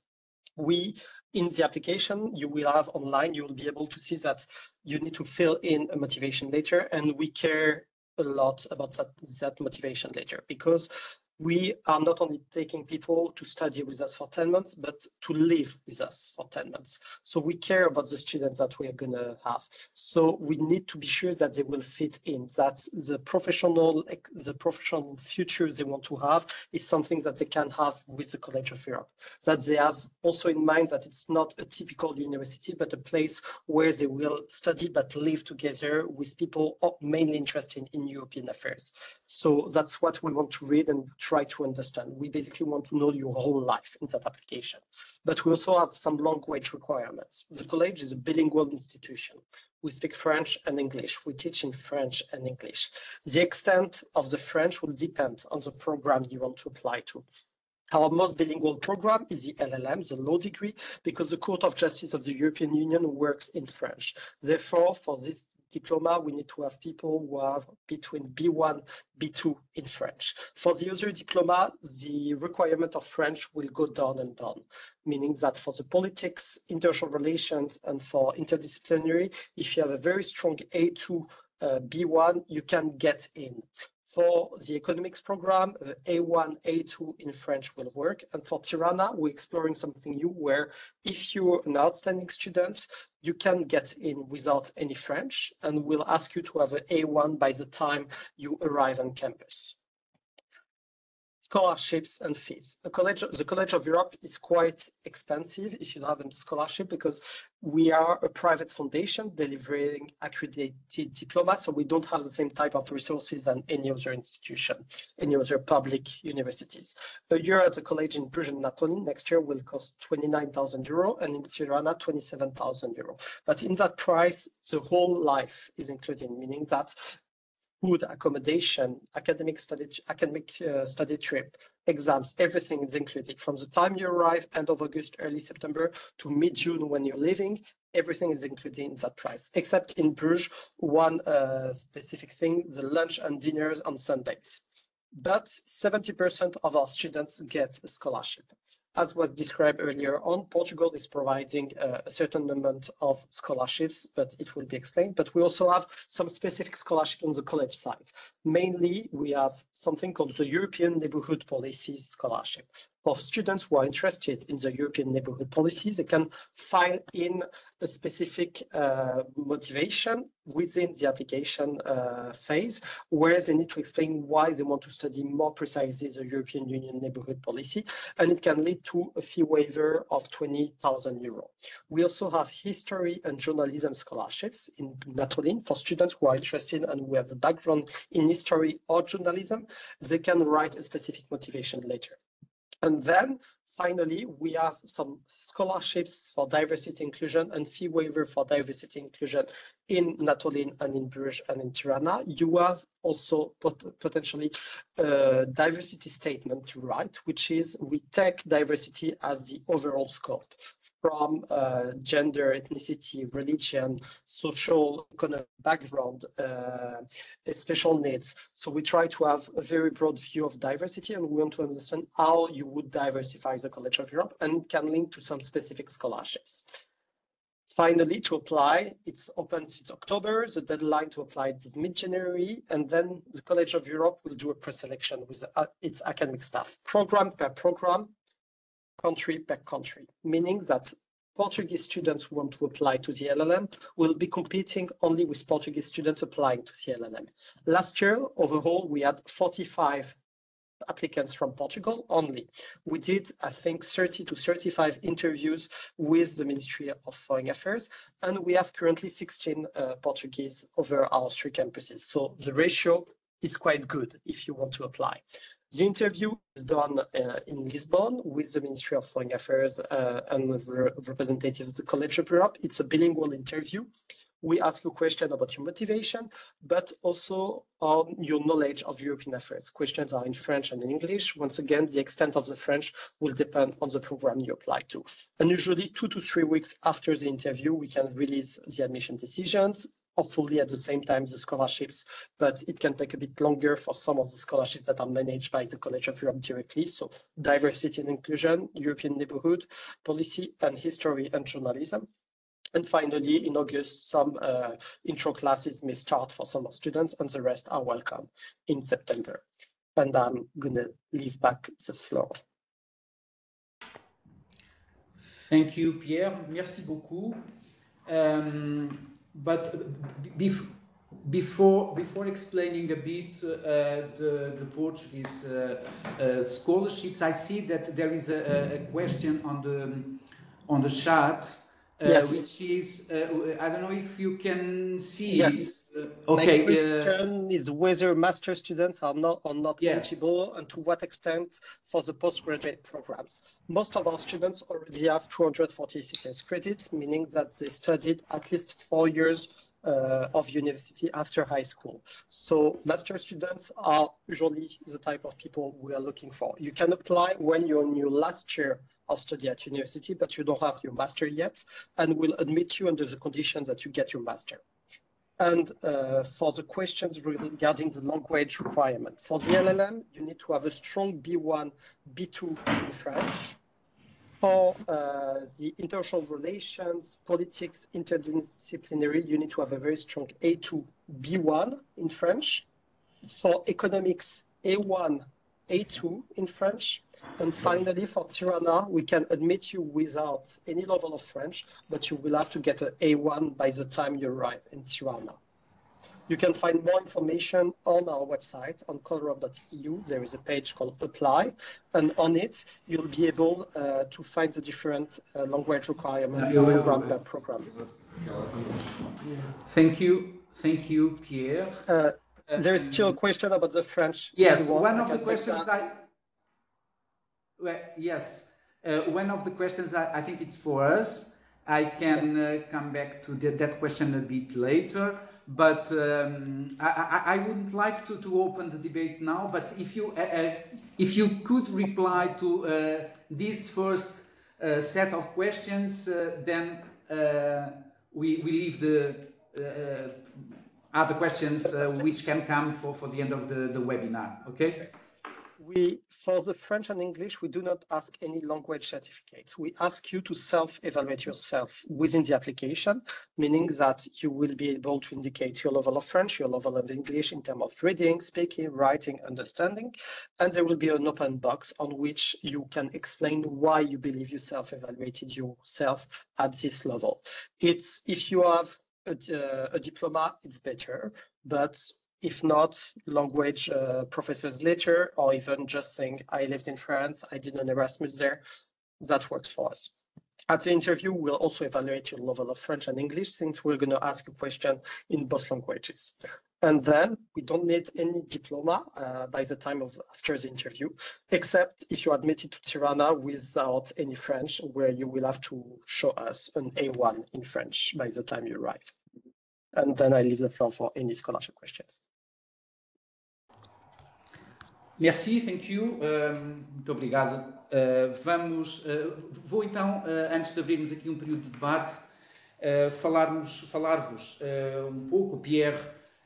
In the application you will have online, you will be able to see that you need to fill in a motivation letter, and we care a lot about that motivation letter, because we are not only taking people to study with us for 10 months, but to live with us for 10 months. So we care about the students that we are going to have. So we need to be sure that they will fit in, that the professional future they want to have is something that they can have with the College of Europe. That they have also in mind that it's not a typical university, but a place where they will study but live together with people mainly interested in European affairs. So that's what we want to read and try to understand. We basically want to know your whole life in that application. But we also have some language requirements. The college is a bilingual institution. We speak French and English. We teach in French and English. The extent of the French will depend on the program you want to apply to. Our most bilingual program is the LLM, the law degree, because the Court of Justice of the European Union works in French. Therefore, for this diploma, we need to have people who have between B1, B2 in French. For the other diploma, the requirement of French will go down and down, meaning that for the politics, international relations, and for interdisciplinary, if you have a very strong A2, B1, you can get in. For the economics program, A1, A2 in French will work. And for Tirana, we're exploring something new where if you're an outstanding student, you can get in without any French, and we'll ask you to have an A1 by the time you arrive on campus. Scholarships and fees. The College of Europe is quite expensive if you have a scholarship because we are a private foundation delivering accredited diploma, so we don't have the same type of resources than any other institution, any other public universities. A year at the college in Bruges and Natolin next year will cost 29,000 euro and in Tirana 27,000 euro. But in that price, the whole life is included, meaning that food, accommodation, academic study trip, exams, everything is included. From the time you arrive, end of August, early September, to mid-June when you're leaving, everything is included in that price, except in Bruges, one specific thing, the lunch and dinners on Sundays. But 70% of our students get a scholarship. As was described earlier on, Portugal is providing a certain amount of scholarships, but it will be explained. But we also have some specific scholarships on the college side. Mainly, we have something called the European Neighborhood Policies Scholarship. For students who are interested in the European neighborhood policies, they can find in a specific motivation within the application phase, where they need to explain why they want to study more precisely the European Union neighborhood policy, and it can lead to a fee waiver of 20,000 euro. We also have history and journalism scholarships in Natolin for students who are interested and who have a background in history or journalism. They can write a specific motivation later. And then finally, we have some scholarships for diversity inclusion and fee waiver for diversity inclusion in Natolin and in Bruges and in Tirana. You have also potentially a diversity statement to write, which is we take diversity as the overall scope from gender, ethnicity, religion, social, economic background, special needs. So we try to have a very broad view of diversity, and we want to understand how you would diversify the College of Europe, and can link to some specific scholarships. Finally, to apply, it's open since October. The deadline to apply is mid-January, and then the College of Europe will do a pre-selection with its academic staff, program per program, country per country, meaning that Portuguese students who want to apply to the LLM will be competing only with Portuguese students applying to the LLM. Last year, overall, we had 45 applicants from Portugal only. We did, I think, 30 to 35 interviews with the Ministry of Foreign Affairs, and we have currently 16 Portuguese over our 3 campuses. So the ratio is quite good if you want to apply. The interview is done in Lisbon with the Ministry of Foreign Affairs and with representatives of the College of Europe. It's a bilingual interview. We ask you questions about your motivation, but also on your knowledge of European affairs. Questions are in French and in English. Once again, the extent of the French will depend on the program you apply to. And usually 2 to 3 weeks after the interview, we can release the admission decisions, hopefully at the same time the scholarships, but it can take a bit longer for some of the scholarships that are managed by the College of Europe directly. So diversity and inclusion, European neighborhood policy, and history and journalism. And finally, in August, some intro classes may start for some students, and the rest are welcome in September. And I'm going to leave back the floor. Thank you, Pierre. Merci beaucoup. But before explaining a bit the Portuguese scholarships, I see that there is a question on the chat. Yes. Which is, I don't know if you can see. Yes. Okay. My question is whether master students are not Yes. eligible, and to what extent for the postgraduate programs. Most of our students already have 240 CPS credits, meaning that they studied at least 4 years of university after high school. So master students are usually the type of people we are looking for. You can apply when you're in your last year of study at university, but you don't have your master yet, and we'll admit you under the conditions that you get your master. And for the questions regarding the language requirement, for the LLM, you need to have a strong B1, B2 in French. For the international relations, politics, interdisciplinary, you need to have a very strong A2, B1 in French. For economics, A1, A2 in French. And finally, for Tirana, we can admit you without any level of French, but you will have to get an A1 by the time you arrive in Tirana. You can find more information on our website on colorhub.eu. There is a page called Apply, and on it, you'll be able to find the different language requirements program by program. Thank you, Pierre. There is still a question about the French. Yes, one of the questions one of the questions I think it's for us. I can come back to that question a bit later, but I wouldn't like to open the debate now. But if you could reply to this first set of questions, then we leave the other questions which can come for the end of the webinar. Okay. For the French and English, we do not ask any language certificates. We ask you to self-evaluate yourself within the application, meaning that you will be able to indicate your level of French, your level of English in terms of reading, speaking, writing, understanding. And there will be an open box on which you can explain why you believe you self-evaluated yourself at this level. If you have a diploma, it's better, but if not, language professor's letter, or even just saying, I lived in France, I did an Erasmus there, that works for us. At the interview, we'll also evaluate your level of French and English, since we're going to ask a question in both languages. And then we don't need any diploma by the time after the interview, except if you're admitted to Tirana without any French, where you will have to show us an A1 in French by the time you arrive. And then I leave the floor for any scholarship questions. Merci, thank you. Muito obrigado. Vou então, antes de abrirmos aqui um período de debate, falar-vos um pouco. O Pierre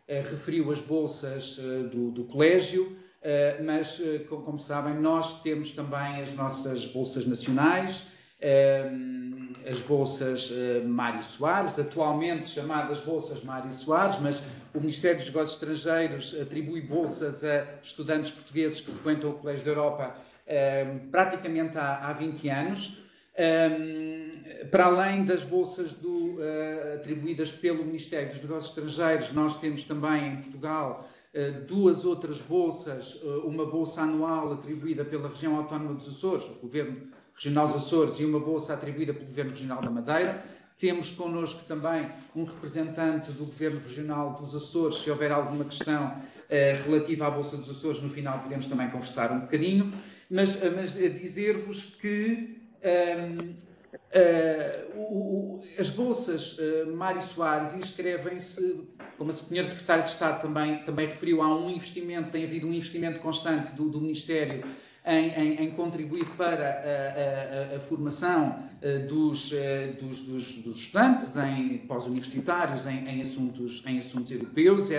referiu as bolsas do colégio, mas, como sabem, nós temos também as nossas bolsas nacionais, as bolsas Mário Soares, atualmente chamadas bolsas Mário Soares, mas o Ministério dos Negócios Estrangeiros atribui bolsas a estudantes portugueses que frequentam o Colégio da Europa praticamente há 20 anos. Para além das bolsas atribuídas pelo Ministério dos Negócios Estrangeiros, nós temos também em Portugal duas outras bolsas, uma bolsa anual atribuída pela Região Autónoma dos Açores, o Governo Regional dos Açores, e uma bolsa atribuída pelo Governo Regional da Madeira. Temos connosco também um representante do Governo Regional dos Açores. Se houver alguma questão relativa à Bolsa dos Açores, no final podemos também conversar um bocadinho. Mas dizer-vos que as bolsas Mário Soares inscrevem-se, como a Sra. Secretária de Estado também referiu, há um investimento, tem havido um investimento constante do Ministério em contribuir para a formação dos estudantes pós-universitários em assuntos europeus.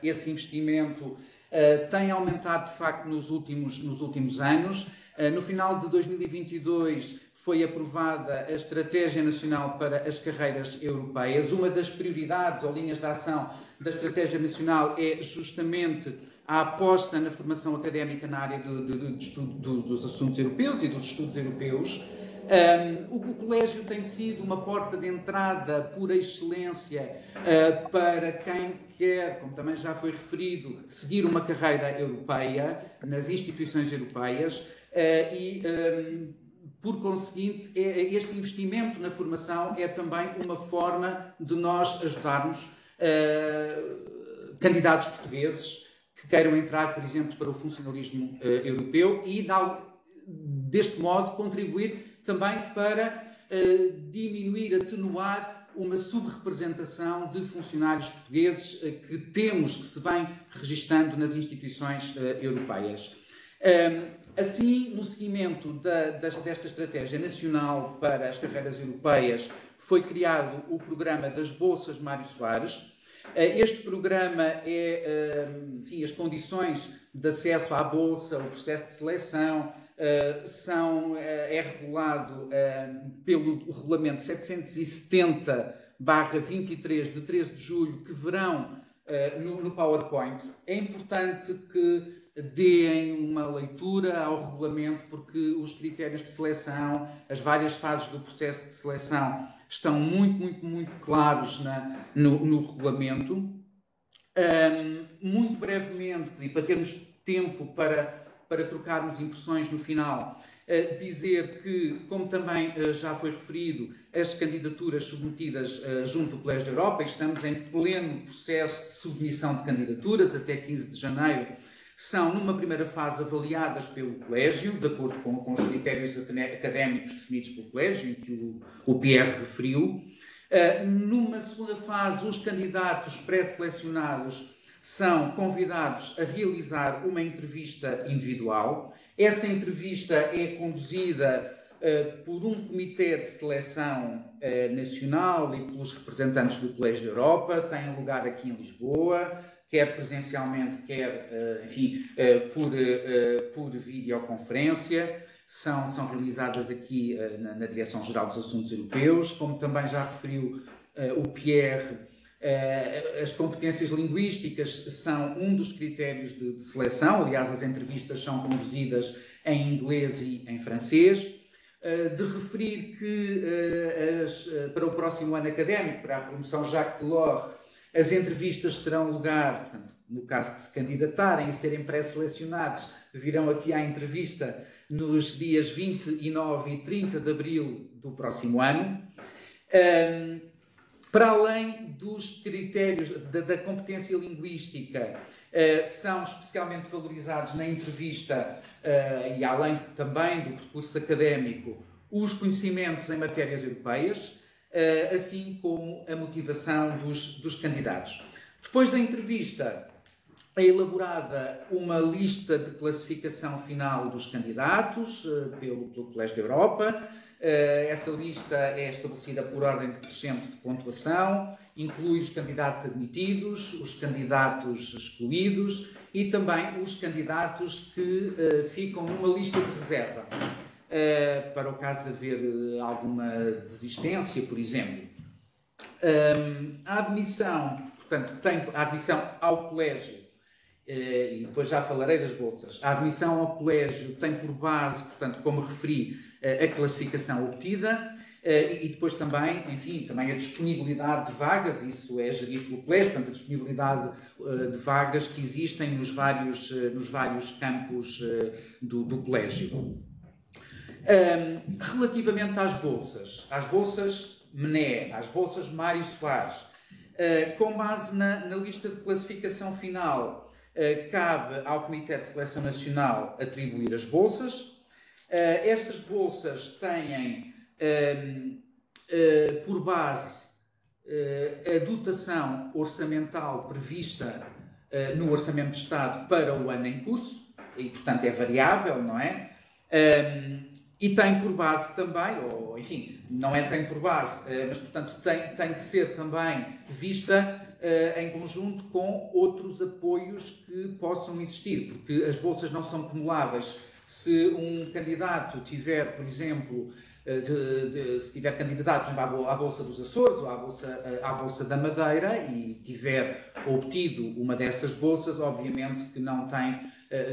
Esse investimento tem aumentado, de facto, nos últimos anos. No final de 2022 foi aprovada a Estratégia Nacional para as Carreiras Europeias. Uma das prioridades ou linhas de ação da Estratégia Nacional é justamente a aposta na formação académica na área de estudo dos assuntos europeus e dos estudos europeus. O colégio tem sido uma porta de entrada por excelência para quem quer, como também já foi referido, seguir uma carreira europeia nas instituições europeias por conseguinte, este investimento na formação é também uma forma de nós ajudarmos candidatos portugueses que queiram entrar, por exemplo, para o funcionalismo europeu e, deste modo, contribuir também para diminuir, atenuar uma subrepresentação de funcionários portugueses que temos, que se vem registando nas instituições europeias. Assim, no seguimento desta Estratégia Nacional para as Carreiras Europeias, foi criado o programa das Bolsas Mário Soares. Este programa enfim, as condições de acesso à Bolsa, o processo de seleção, é regulado pelo Regulamento 770/23 de 13 de julho, que verão no PowerPoint. É importante que deem uma leitura ao regulamento, porque os critérios de seleção, as várias fases do processo de seleção estão muito claros no regulamento. Muito brevemente, e para termos tempo para trocarmos impressões no final, dizer que, como também já foi referido, as candidaturas submetidas junto ao Colégio da Europa, estamos em pleno processo de submissão de candidaturas até 15 de janeiro, são, numa primeira fase, avaliadas pelo Colégio, de acordo com os critérios académicos definidos pelo Colégio, que o Pierre referiu. Numa segunda fase, os candidatos pré-selecionados são convidados a realizar uma entrevista individual. Essa entrevista é conduzida por um comitê de seleção nacional e pelos representantes do Colégio da Europa. Tem lugar aqui em Lisboa, quer presencialmente, quer, enfim, por videoconferência. São realizadas aqui na Direção-Geral dos Assuntos Europeus. Como também já referiu o Pierre, as competências linguísticas são um dos critérios de seleção. Aliás, as entrevistas são conduzidas em inglês e em francês. De referir que para o próximo ano académico, para a promoção Jacques Delors, as entrevistas terão lugar, portanto, no caso de se candidatarem e serem pré-selecionados, virão aqui à entrevista nos dias 29 e 30 de abril do próximo ano. Para além dos critérios da competência linguística, são especialmente valorizados na entrevista, e além também do percurso académico, os conhecimentos em matérias europeias, assim como a motivação dos candidatos. Depois da entrevista, é elaborada uma lista de classificação final dos candidatos pelo Colégio da Europa. Essa lista é estabelecida por ordem decrescente de pontuação, inclui os candidatos admitidos, os candidatos excluídos e também os candidatos que ficam numa lista de reserva, para o caso de haver alguma desistência, por exemplo. A admissão, portanto, tem a admissão ao colégio, e depois já falarei das bolsas. A admissão ao colégio tem por base, portanto, como referi, a classificação obtida, e depois também, enfim, também a disponibilidade de vagas. Isso é gerido pelo colégio, portanto, a disponibilidade de vagas que existem nos vários campos do colégio. Relativamente às bolsas Mené, às bolsas Mário Soares, com base na lista de classificação final, cabe ao Comitê de Seleção Nacional atribuir as bolsas. Estas bolsas têm por base a dotação orçamental prevista no Orçamento de Estado para o ano em curso, e portanto é variável, não é? E tem por base também, ou enfim, não é tem por base, mas portanto tem que ser também vista em conjunto com outros apoios que possam existir, porque as bolsas não são acumuláveis. Se um candidato tiver, por exemplo, se tiver candidatos à Bolsa dos Açores ou à Bolsa da Madeira e tiver obtido uma dessas bolsas, obviamente que não tem,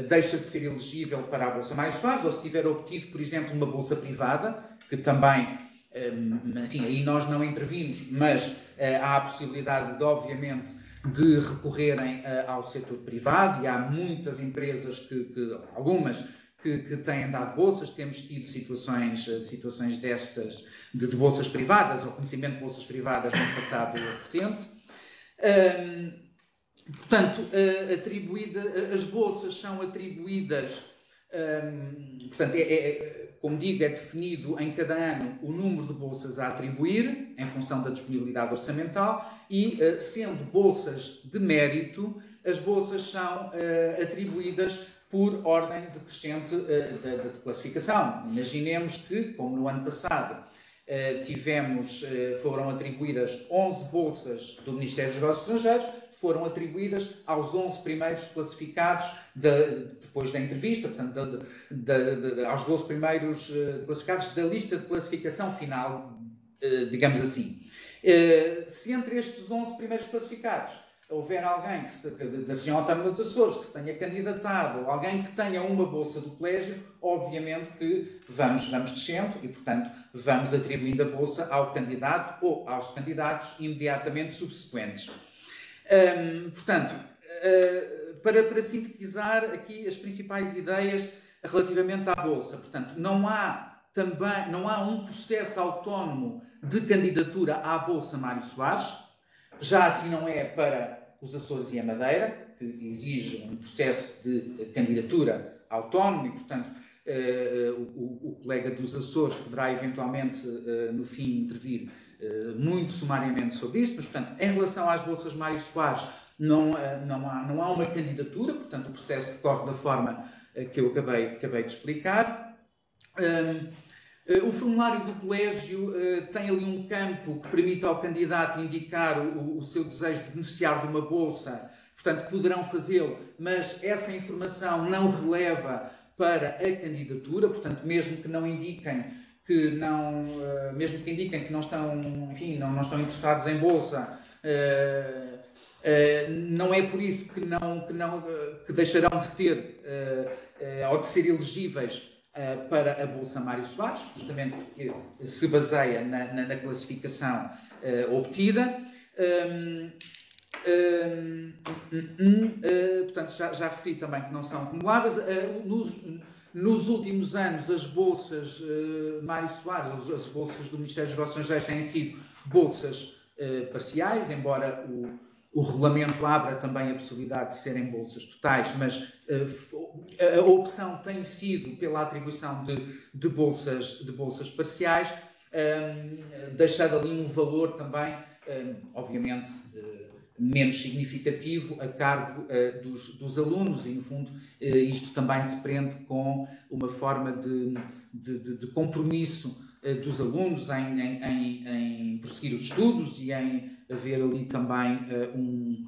deixa de ser elegível para a Bolsa Mário Soares. Ou se tiver obtido, por exemplo, uma bolsa privada, que também, enfim, aí nós não intervimos, mas há a possibilidade, obviamente, de recorrerem ao setor privado, e há muitas empresas algumas que têm dado bolsas. Temos tido situações destas de bolsas privadas, ou conhecimento de bolsas privadas no passado recente. Portanto, as bolsas são atribuídas, portanto, como digo, é definido em cada ano o número de bolsas a atribuir, em função da disponibilidade orçamental, e, sendo bolsas de mérito, as bolsas são atribuídas por ordem decrescente de classificação. Imaginemos que, como no ano passado, Foram atribuídas 11 bolsas do Ministério dos Negócios Estrangeiros, foram atribuídas aos 11 primeiros classificados depois da entrevista, portanto, aos 12 primeiros classificados da lista de classificação final, digamos assim. Se entre estes 11 primeiros classificados houver alguém da região autónoma dos Açores que se tenha candidatado, ou alguém que tenha uma bolsa do colégio, obviamente que vamos descendo e, portanto, vamos atribuindo a bolsa ao candidato ou aos candidatos imediatamente subsequentes. Portanto, para sintetizar aqui as principais ideias relativamente à bolsa, portanto, não há um processo autónomo de candidatura à bolsa Mário Soares, já assim não é para os Açores e a Madeira, que exige um processo de candidatura autónomo e, portanto, o colega dos Açores poderá eventualmente, no fim, intervir muito sumariamente sobre isto, mas, portanto, em relação às bolsas Mário Soares, não há uma candidatura, portanto, o processo decorre da forma que eu acabei de explicar. O formulário do colégio tem ali um campo que permite ao candidato indicar o seu desejo de beneficiar de uma bolsa, portanto, poderão fazê-lo, mas essa informação não releva para a candidatura, portanto, mesmo que indiquem que não estão, enfim, não estão interessados em bolsa, não é por isso que deixarão de ter ou de ser elegíveis para a bolsa Mário Soares, justamente porque se baseia na classificação obtida. Portanto, já referi também que não são acumuláveis. Nos últimos anos, as bolsas Mário Soares, as bolsas do Ministério dos Negócios Estrangeiros, têm sido bolsas parciais, embora o regulamento abra também a possibilidade de serem bolsas totais, mas a opção tem sido pela atribuição de bolsas parciais, deixando ali um valor também, obviamente, menos significativo a cargo dos alunos, e no fundo isto também se prende com uma forma de compromisso dos alunos em prosseguir os estudos e em haver ali também um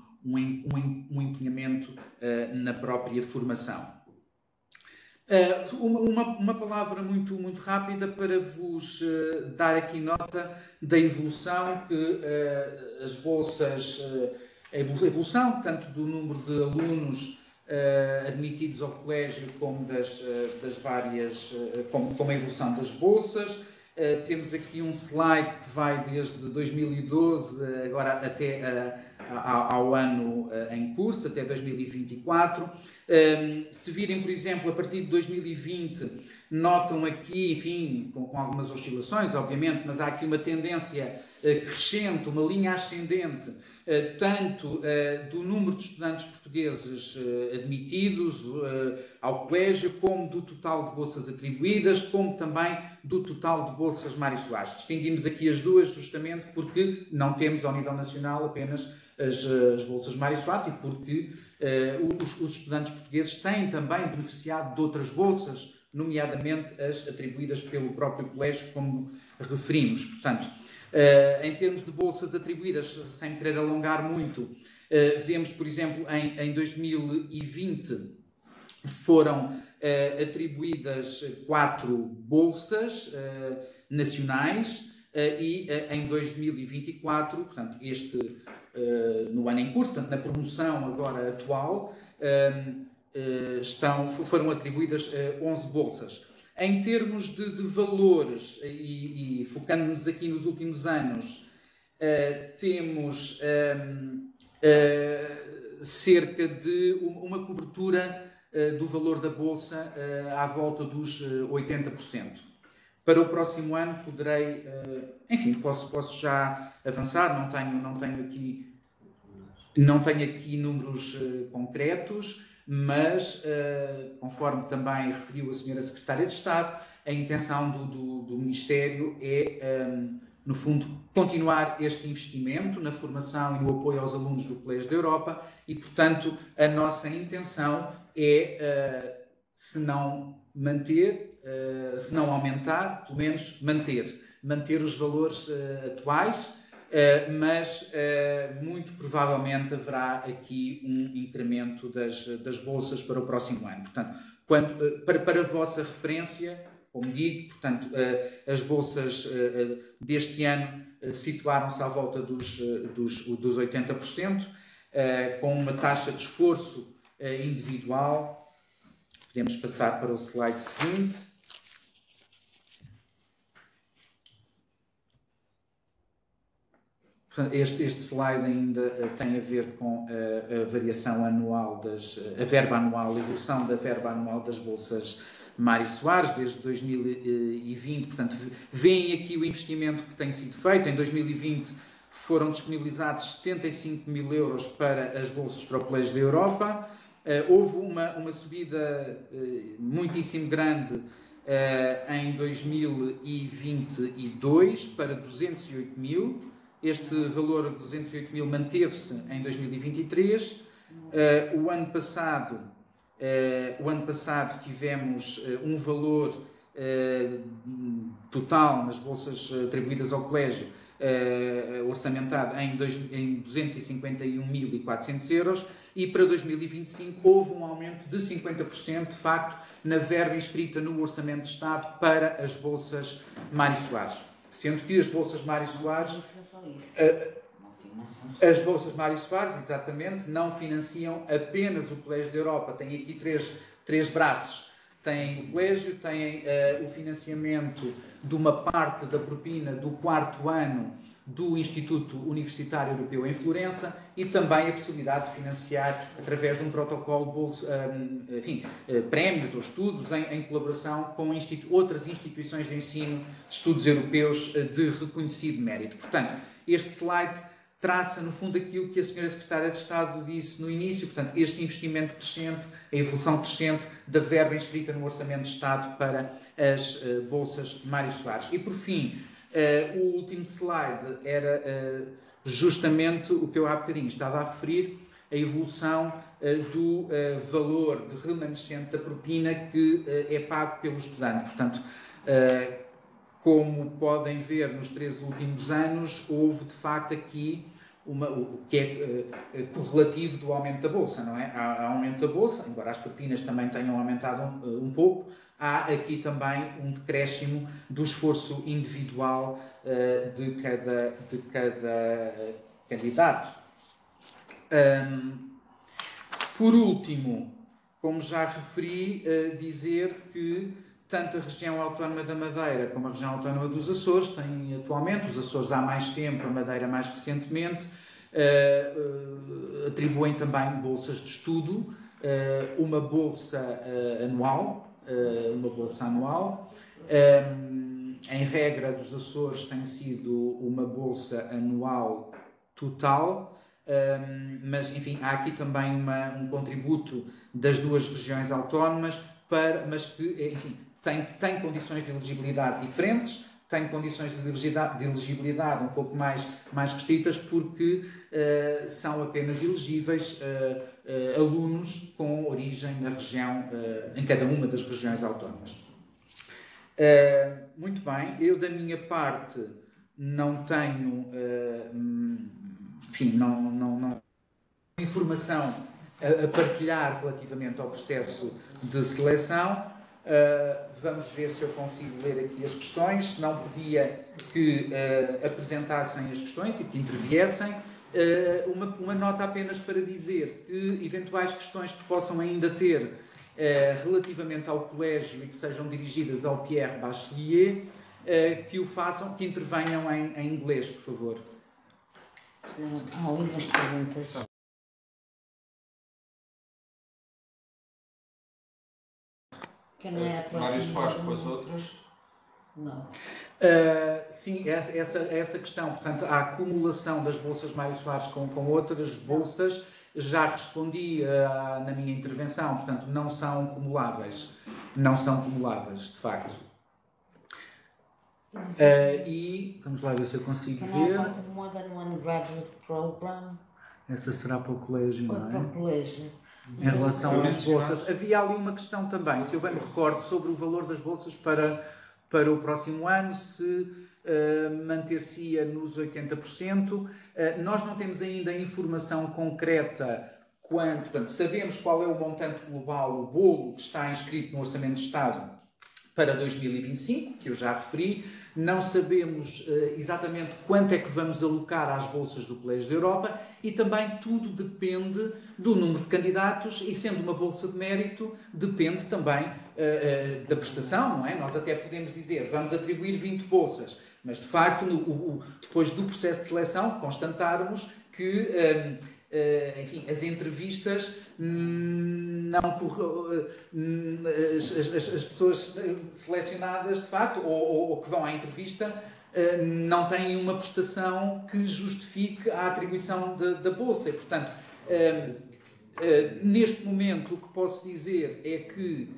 empenhamento na própria formação. Uma palavra muito rápida para vos dar aqui nota da evolução que as bolsas, a evolução tanto do número de alunos admitidos ao colégio como das várias, como a evolução das bolsas. Temos aqui um slide que vai desde 2012 agora até ao ano em curso, até 2024. Se virem, por exemplo, a partir de 2020, notam aqui, enfim, com algumas oscilações, obviamente, mas há aqui uma tendência crescente, uma linha ascendente, tanto do número de estudantes portugueses admitidos ao colégio, como do total de bolsas atribuídas, como também do total de bolsas Mário Soares. Distinguimos aqui as duas justamente porque não temos ao nível nacional apenas as bolsas Mário Soares e porque os estudantes portugueses têm também beneficiado de outras bolsas, nomeadamente as atribuídas pelo próprio colégio, como referimos. Portanto, em termos de bolsas atribuídas, sem querer alongar muito, vemos, por exemplo, em 2020 foram atribuídas 4 bolsas nacionais e em 2024, portanto, no ano em curso, portanto, na promoção agora atual, foram atribuídas 11 bolsas. Em termos de valores, e focando-nos aqui nos últimos anos, temos cerca de uma cobertura do valor da bolsa à volta dos 80%. Para o próximo ano poderei, enfim, posso já avançar, não tenho aqui números concretos, mas, conforme também referiu a Sra. Secretária de Estado, a intenção do Ministério é, no fundo, continuar este investimento na formação e no apoio aos alunos do Colégio da Europa e, portanto, a nossa intenção é, se não manter, se não aumentar, pelo menos manter manter os valores atuais, mas muito provavelmente haverá aqui um incremento das bolsas para o próximo ano. Portanto, para a vossa referência, como digo, portanto, as bolsas deste ano situaram-se à volta dos 80%, com uma taxa de esforço individual. Podemos passar para o slide seguinte. Este slide ainda tem a ver com a variação anual a verba anual, a evolução da verba anual das bolsas Mário Soares desde 2020. Portanto, veem aqui o investimento que tem sido feito. Em 2020 foram disponibilizados 75 mil euros para as bolsas para o Colégio da Europa. Houve uma subida muitíssimo grande em 2022 para 208 mil. Este valor de 208 mil manteve-se em 2023. O ano passado tivemos um valor total nas bolsas atribuídas ao colégio orçamentado em 251.400 euros, e para 2025 houve um aumento de 50%, de facto, na verba inscrita no Orçamento de Estado para as bolsas Mário Soares. Sendo que as bolsas Mário Soares, exatamente, não financiam apenas o Colégio da Europa. Tem aqui três braços. Tem o colégio, tem o financiamento de uma parte da propina do 4º ano do Instituto Universitário Europeu em Florença, e também a possibilidade de financiar através de um protocolo prémios ou estudos em colaboração com outras instituições de ensino de estudos europeus de reconhecido mérito. Portanto, este slide traça, no fundo, aquilo que a Sra. Secretária de Estado disse no início, portanto, este investimento crescente, a evolução crescente da verba inscrita no Orçamento de Estado para as bolsas Mário Soares. E, por fim, o último slide era justamente o que eu há bocadinho estava a referir, a evolução do valor de remanescente da propina que é pago pelo estudante. Portanto, como podem ver, nos 3 últimos anos, houve de facto aqui o que é correlativo do aumento da bolsa, não é? Há aumento da bolsa, embora as propinas também tenham aumentado um pouco, há aqui também um decréscimo do esforço individual de cada candidato. Por último, como já referi, dizer que tanto a região autónoma da Madeira como a região autónoma dos Açores têm atualmente, os Açores há mais tempo, a Madeira mais recentemente, atribuem também bolsas de estudo, uma bolsa anual. Em regra dos Açores tem sido uma bolsa anual total, mas enfim, há aqui também um contributo das duas regiões autónomas, mas que, enfim, tem condições de elegibilidade diferentes, tem condições de elegibilidade um pouco mais restritas, porque são apenas elegíveis alunos com origem na região, em cada uma das regiões autónomas. Muito bem, eu da minha parte não tenho, não informação a partilhar relativamente ao processo de seleção. Vamos ver se eu consigo ler aqui as questões. Se não, pedia que apresentassem as questões e que interviessem. Uma nota apenas para dizer que eventuais questões que possam ainda ter relativamente ao colégio e que sejam dirigidas ao Pierre Bachelier, que o façam, que intervenham em inglês, por favor. Há algumas perguntas. Mário Soares com as outras? Não. Sim, essa questão, portanto, a acumulação das bolsas Mário Soares com outras bolsas, já respondi na minha intervenção, portanto, não são cumuláveis, de facto. E vamos lá ver se eu consigo ver. More than one graduate program. Essa será para o colégio, não é? Para o colégio. Em relação às bolsas, havia ali uma questão também, se eu bem me recordo, sobre o valor das bolsas para o próximo ano, se manter-se-ia nos 80%. Nós não temos ainda informação concreta portanto, sabemos qual é o montante global, o bolo que está inscrito no Orçamento de Estado para 2025, que eu já referi. Não sabemos exatamente quanto é que vamos alocar às bolsas do Colégio da Europa e também tudo depende do número de candidatos e, sendo uma bolsa de mérito, depende também da prestação, não é? Nós até podemos dizer, vamos atribuir 20 bolsas, mas de facto, depois do processo de seleção, constatarmos que enfim, as entrevistas não as pessoas selecionadas de facto ou que vão à entrevista não têm uma prestação que justifique a atribuição da bolsa e, portanto, neste momento o que posso dizer é que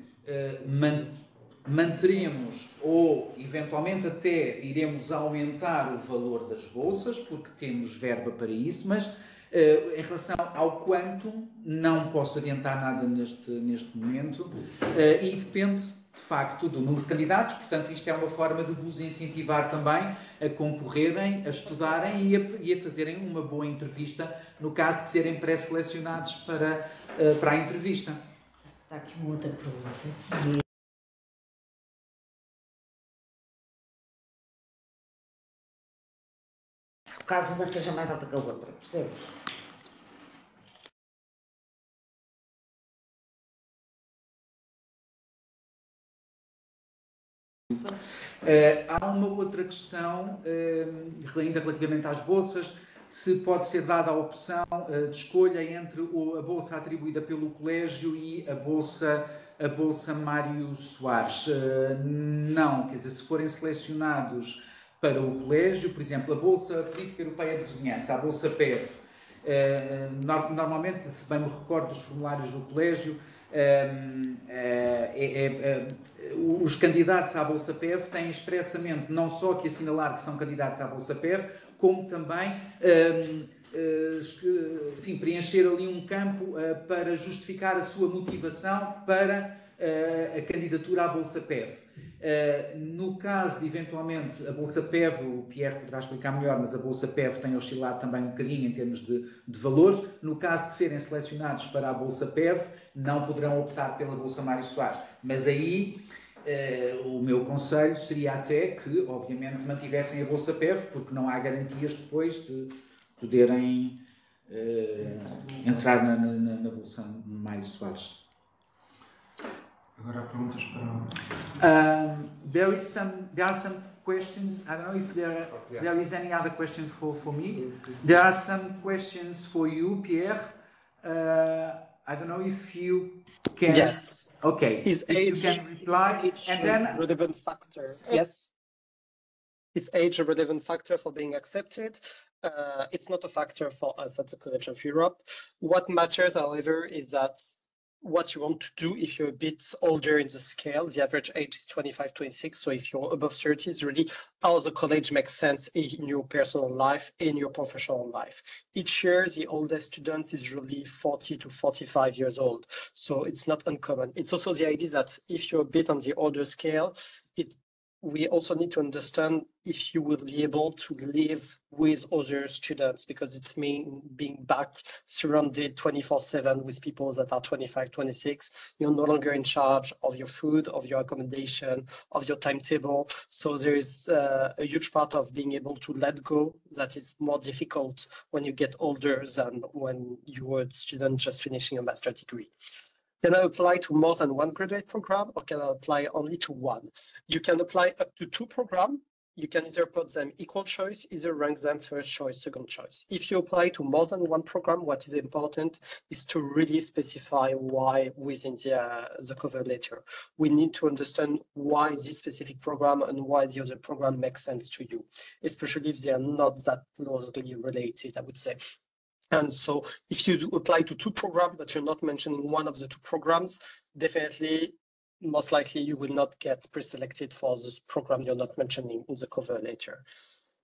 manteremos ou eventualmente até iremos aumentar o valor das bolsas porque temos verba para isso, mas em relação ao quanto, não posso adiantar nada neste momento e depende, de facto, do número de candidatos. Portanto, isto é uma forma de vos incentivar também a concorrerem, a estudarem e a fazerem uma boa entrevista, no caso de serem pré-selecionados para a entrevista. Está aqui uma outra pergunta. Caso uma seja mais alta que a outra, percebes? Há uma outra questão, ainda relativamente às bolsas, se pode ser dada a opção de escolha entre a bolsa atribuída pelo colégio e a bolsa Mário Soares. Não, quer dizer, se forem selecionados para o colégio, por exemplo, a Bolsa Política Europeia de Vizinhança, a Bolsa PEV, normalmente, se bem me recordo dos formulários do colégio, os candidatos à Bolsa PEV têm expressamente não só que assinalar que são candidatos à Bolsa PEV, como também enfim, preencher ali um campo para justificar a sua motivação para a candidatura à Bolsa PEV. No caso de, eventualmente, a Bolsa PEV, o Pierre poderá explicar melhor, mas a Bolsa PEV tem oscilado também um bocadinho em termos de valores. No caso de serem selecionados para a Bolsa PEV, não poderão optar pela Bolsa Mário Soares. Mas aí, o meu conselho seria até que, obviamente, mantivessem a Bolsa PEV, porque não há garantias depois de poderem entrar na Bolsa Mário Soares. Agora há perguntas para... There are some questions. I don't know if there is any other question for me. There are some questions for you, Pierre. I don't know if you can... Yes. Okay. Is if age, you can reply, and then a relevant factor? Yes. Is age a relevant factor for being accepted? It's not a factor for us at the College of Europe. What matters, however, is that what you want to do if you're a bit older in the scale. The average age is 25, 26. So if you're above 30, it's really how the college makes sense in your personal life, in your professional life. Each year, the oldest student is really 40 to 45 years old. So it's not uncommon. It's also the idea that if you're a bit on the older scale, we also need to understand if you will be able to live with other students, because it's being back surrounded 24/7 with people that are 25, 26. You're no longer in charge of your food, of your accommodation, of your timetable. So there is a huge part of being able to let go that is more difficult when you get older than when you were a student just finishing a master's degree. Can I apply to more than one graduate program, or can I apply only to one? You can apply up to 2 programs. You can either put them equal choice, either rank them first choice, second choice. If you apply to more than one program, what is important is to really specify why within the cover letter. We need to understand why this specific program and why the other program makes sense to you, especially if they are not that closely related, I would say. And so if you do apply to 2 programs, but you're not mentioning one of the 2 programs, definitely, most likely you will not get pre-selected for this program you're not mentioning in the cover letter.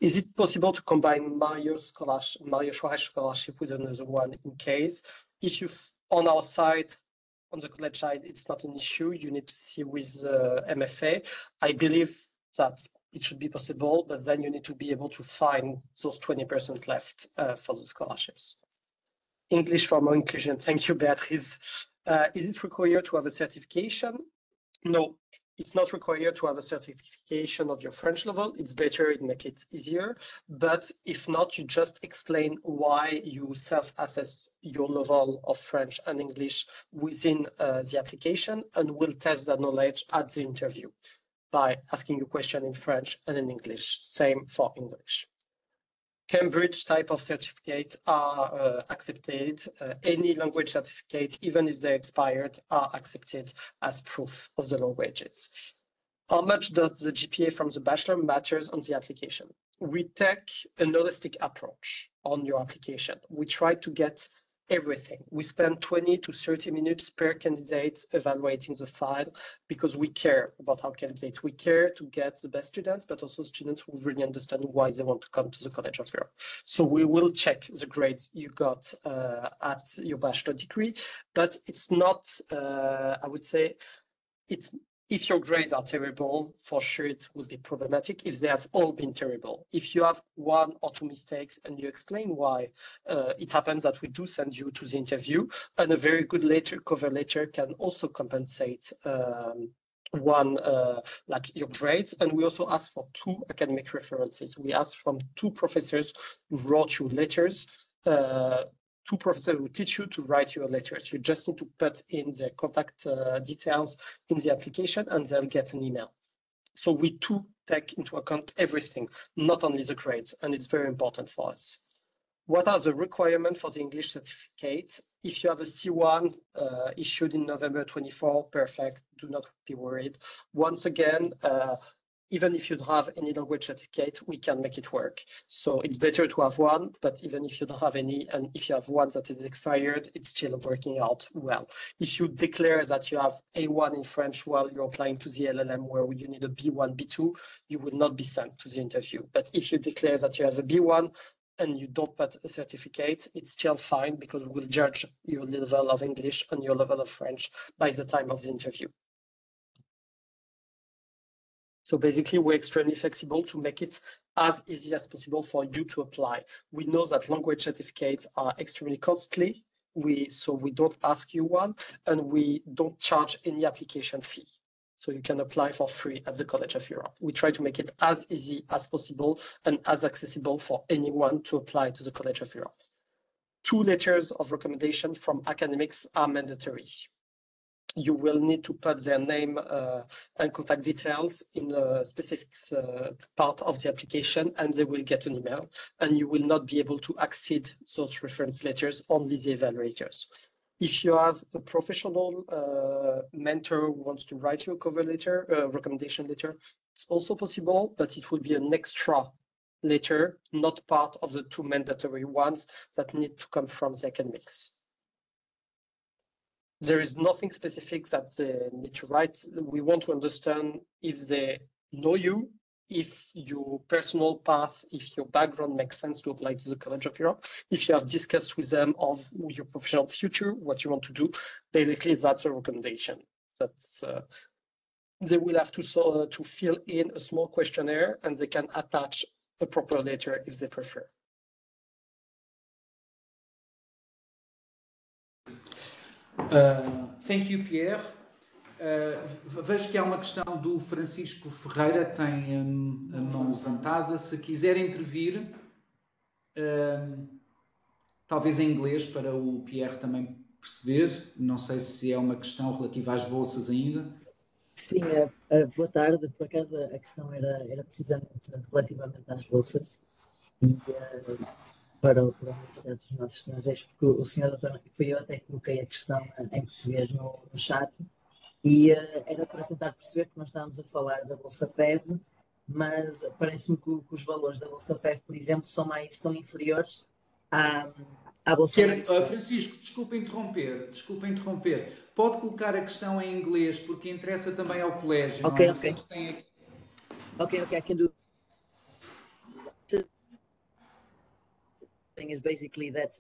Is it possible to combine Mario Soares scholarship with another one in case? If you, on our side, on the college side, it's not an issue, you need to see with MFA. I believe that it should be possible, but then you need to be able to find those 20% left for the scholarships. English for more inclusion. Thank you, Beatrice. Is it required to have a certification? No, it's not required to have a certification of your French level. It's better, it makes it easier. But if not, you just explain why you self-assess your level of French and English within the application, and we'll test that knowledge at the interview by asking you a question in French and in English. Same for English. Cambridge type of certificate are accepted. Any language certificate, even if they're expired, are accepted as proof of the languages. How much does the GPA from the bachelor matters on the application? We take a holistic approach on your application. We try to get everything. We spend 20 to 30 minutes per candidate evaluating the file because we care about our candidate. We care to get the best students, but also students who really understand why they want to come to the College of Europe. So we will check the grades you got at your bachelor degree, but it's not, I would say, if your grades are terrible, for sure it will be problematic if they have all been terrible. If you have one or two mistakes and you explain why, it happens that we do send you to the interview, and a very good cover letter can also compensate like your grades. And we also ask for 2 academic references. We ask from 2 professors who wrote you letters, 2 professors who teach you to write your letters. You just need to put in their contact details in the application and they'll get an email. So we do take into account everything, not only the grades, and it's very important for us. What are the requirements for the English certificate? If you have a C1 issued in November 24, perfect, do not be worried. Once again, even if you don't have any language certificate, we can make it work. So it's better to have one, but even if you don't have any, and if you have one that is expired, it's still working out well. If you declare that you have A1 in French while you're applying to the LLM where you need a B1, B2, you will not be sent to the interview. But if you declare that you have a B1 and you don't put a certificate, it's still fine because we will judge your level of English and your level of French by the time of the interview. So basically, we're extremely flexible to make it as easy as possible for you to apply. We know that language certificates are extremely costly, so we don't ask you one, and we don't charge any application fee. So you can apply for free at the College of Europe. We try to make it as easy as possible and as accessible for anyone to apply to the College of Europe. 2 letters of recommendation from academics are mandatory. You will need to put their name and contact details in a specific part of the application, and they will get an email, and you will not be able to accede those reference letters, only the evaluators. If you have a professional mentor who wants to write you a cover letter, recommendation letter, it's also possible, but it will be an extra letter, not part of the 2 mandatory ones that need to come from the academics. There is nothing specific that they need to write. We want to understand if they know you, if your personal path, if your background makes sense to apply to the College of Europe, if you have discussed with them of your professional future, what you want to do. Basically, that's a recommendation. That's they will have to fill in a small questionnaire, and they can attach a proper letter if they prefer. Thank you, Pierre. Vejo que há uma questão do Francisco Ferreira, tem a mão levantada. Se quiser intervir, talvez em inglês, para o Pierre também perceber. Não sei se é uma questão relativa às bolsas ainda. Sim, boa tarde. Por acaso a questão era precisamente relativamente às bolsas e para a Universidade dos Nossos Estrangeiros, porque o senhor doutor, foi eu até que coloquei a questão em português no chat, e era para tentar perceber que nós estávamos a falar da Bolsa PEV, mas parece-me que os valores da Bolsa PEV, por exemplo, são inferiores à Bolsa PEV. Francisco, desculpa interromper. Pode colocar a questão em inglês, porque interessa também ao colégio. Ok. Okay, I can do. Thing is basically that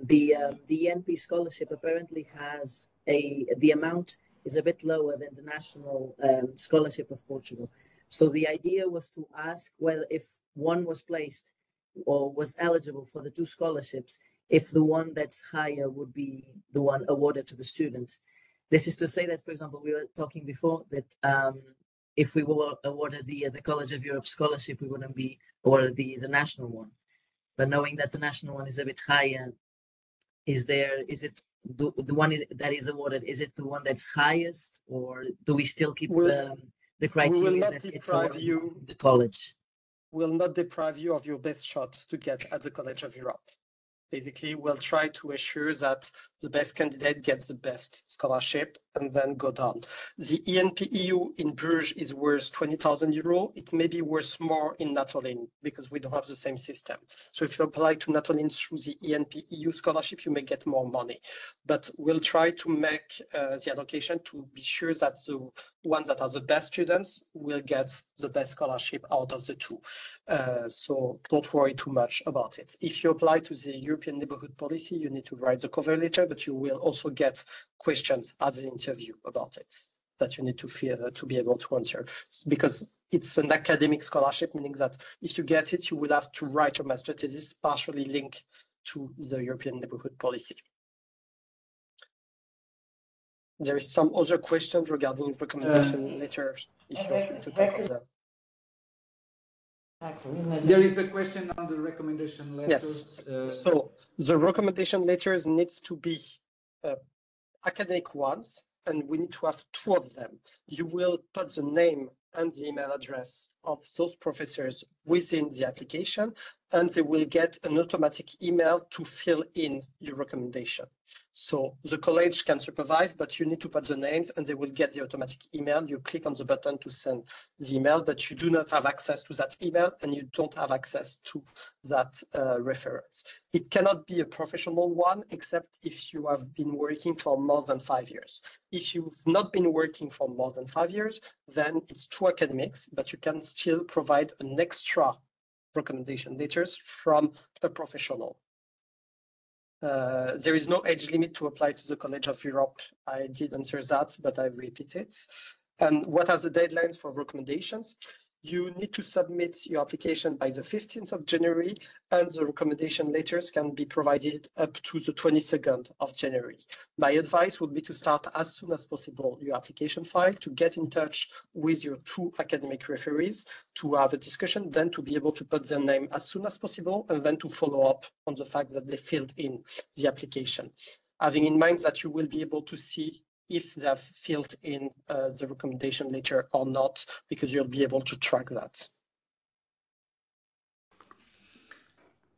the ENP scholarship apparently has the amount is a bit lower than the national scholarship of Portugal. So the idea was to ask whether if one was placed or was eligible for the two scholarships, if the one that's higher would be the one awarded to the student. This is to say that, for example, we were talking before that if we were awarded the College of Europe scholarship, we wouldn't be awarded the national one. But knowing that the national one is a bit higher, is it the one that is awarded? Is it the one that's highest, or do we still keep the criteria that it's awarded from the college? Will not deprive you of your best shot to get at the College of Europe. Basically, we'll try to assure that the best candidate gets the best scholarship and then go down. The ENP-EU in Bruges is worth 20,000 euro. It may be worth more in Natolin because we don't have the same system. So if you apply to Natolin through the ENP-EU scholarship, you may get more money. But we'll try to make the allocation to be sure that the ones that are the best students will get the best scholarship out of the two. So don't worry too much about it. If you apply to the European Neighbourhood Policy, you need to write the cover letter, but you will also get questions at the interview about it that you need to be able to answer, because it's an academic scholarship, meaning that if you get it, you will have to write a master thesis partially linked to the European Neighbourhood Policy. There is some other questions regarding recommendation letters, if you want to talk of them. There is a question on the recommendation letters. Yes. So the recommendation letters needs to be academic ones, and we need to have two of them. You will put the name and the email address of those professors within the application, and they will get an automatic email to fill in your recommendation. So the college can supervise, but you need to put the names and they will get the automatic email. You click on the button to send the email, but you do not have access to that email and you don't have access to that reference. It cannot be a professional one, except if you have been working for more than 5 years. If you've not been working for more than 5 years, then it's two academics, but you can still provide an extra recommendation letters from a professional. There is no age limit to apply to the College of Europe. I did answer that, but I repeat it. And what are the deadlines for recommendations? You need to submit your application by the 15th of January, and the recommendation letters can be provided up to the 22nd of January. My advice would be to start as soon as possible your application file, to get in touch with your two academic referees, to have a discussion, then to be able to put their name as soon as possible, and then to follow up on the fact that they filled in the application. Having in mind that you will be able to see if they have filled in the recommendation letter or not, because you'll be able to track that.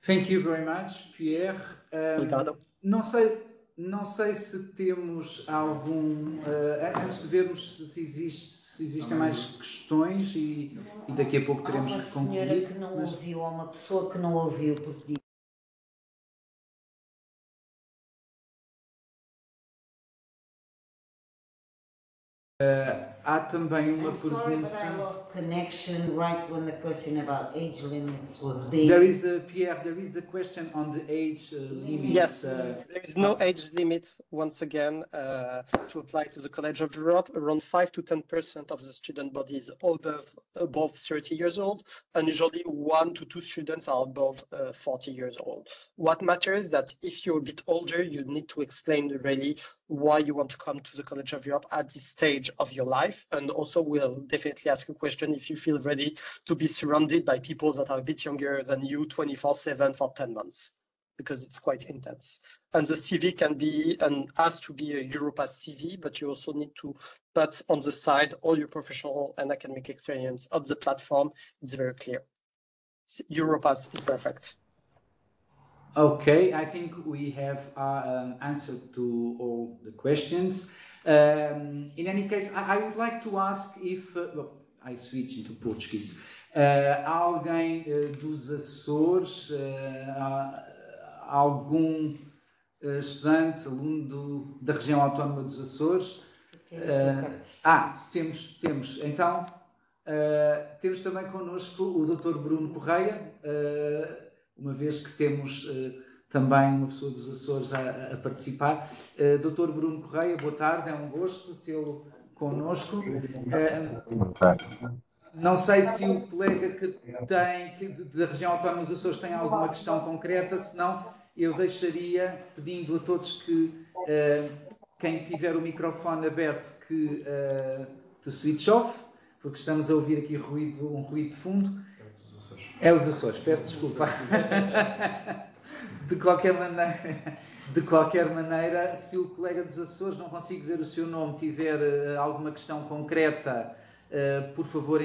Thank you very much, Pierre. Não sei se temos algum... antes de vermos se existem mais questões e daqui a pouco teremos que concluir. Há uma senhora que não ouviu, há uma pessoa que não ouviu porque Há também uma pergunta. Sorry, but I lost connection right when the question about age limits was being. Pierre, there is a question on the age limits. Yes, there is no age limit, once again, to apply to the College of Europe. Around 5 to 10% of the student body is above 30 years old, and usually 1 to 2 students are above 40 years old. What matters is that if you're a bit older, you need to explain really why you want to come to the College of Europe at this stage of your life. And also we'll definitely ask you a question if you feel ready to be surrounded by people that are a bit younger than you 24/7 for 10 months, because it's quite intense. And the CV can be asked to be a Europass CV, but you also need to put on the side all your professional and academic experience on the platform. It's very clear. Europass is perfect. Okay, I think we have answered to all the questions. In any case, I would like to ask if, I switch into Portuguese, há alguém dos Açores, algum estudante, aluno da região autónoma dos Açores? Temos. Então, temos também connosco o Dr. Bruno Correia, uma vez que temos também uma pessoa dos Açores a participar. Dr. Bruno Correia, boa tarde, é um gosto tê-lo connosco. Não sei se o colega da região autónoma dos Açores tem alguma questão concreta, senão eu deixaria, pedindo a todos que quem tiver o microfone aberto que switch off, porque estamos a ouvir aqui um ruído de fundo. É os Açores, peço desculpa. De qualquer maneira, se o colega dos Açores não consegue ver o seu nome, tiver alguma questão concreta, por favor,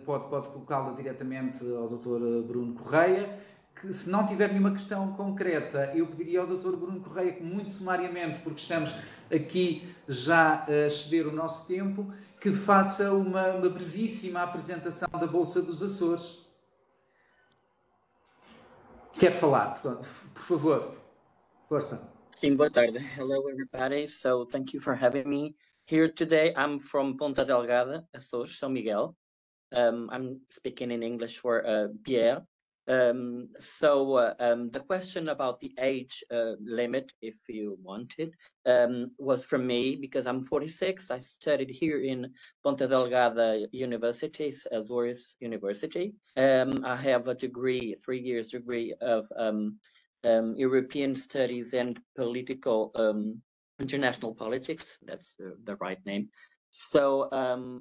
pode colocá-la diretamente ao Dr. Bruno Correia. Que, se não tiver nenhuma questão concreta, eu pediria ao Dr. Bruno Correia que, muito sumariamente, porque estamos aqui já a exceder o nosso tempo, que faça uma brevíssima apresentação da Bolsa dos Açores. Quer falar, portanto, por favor, força. Sim, boa tarde. Hello, everybody. So thank you for having me here today. I'm from Ponta Delgada, Açores, São Miguel. I'm speaking in English for Pierre. The question about the age limit, if you wanted, was from me because I'm 46. I studied here in Ponta Delgada University, Azores University. I have a degree, 3 years degree of European Studies and Political International Politics. That's the right name. So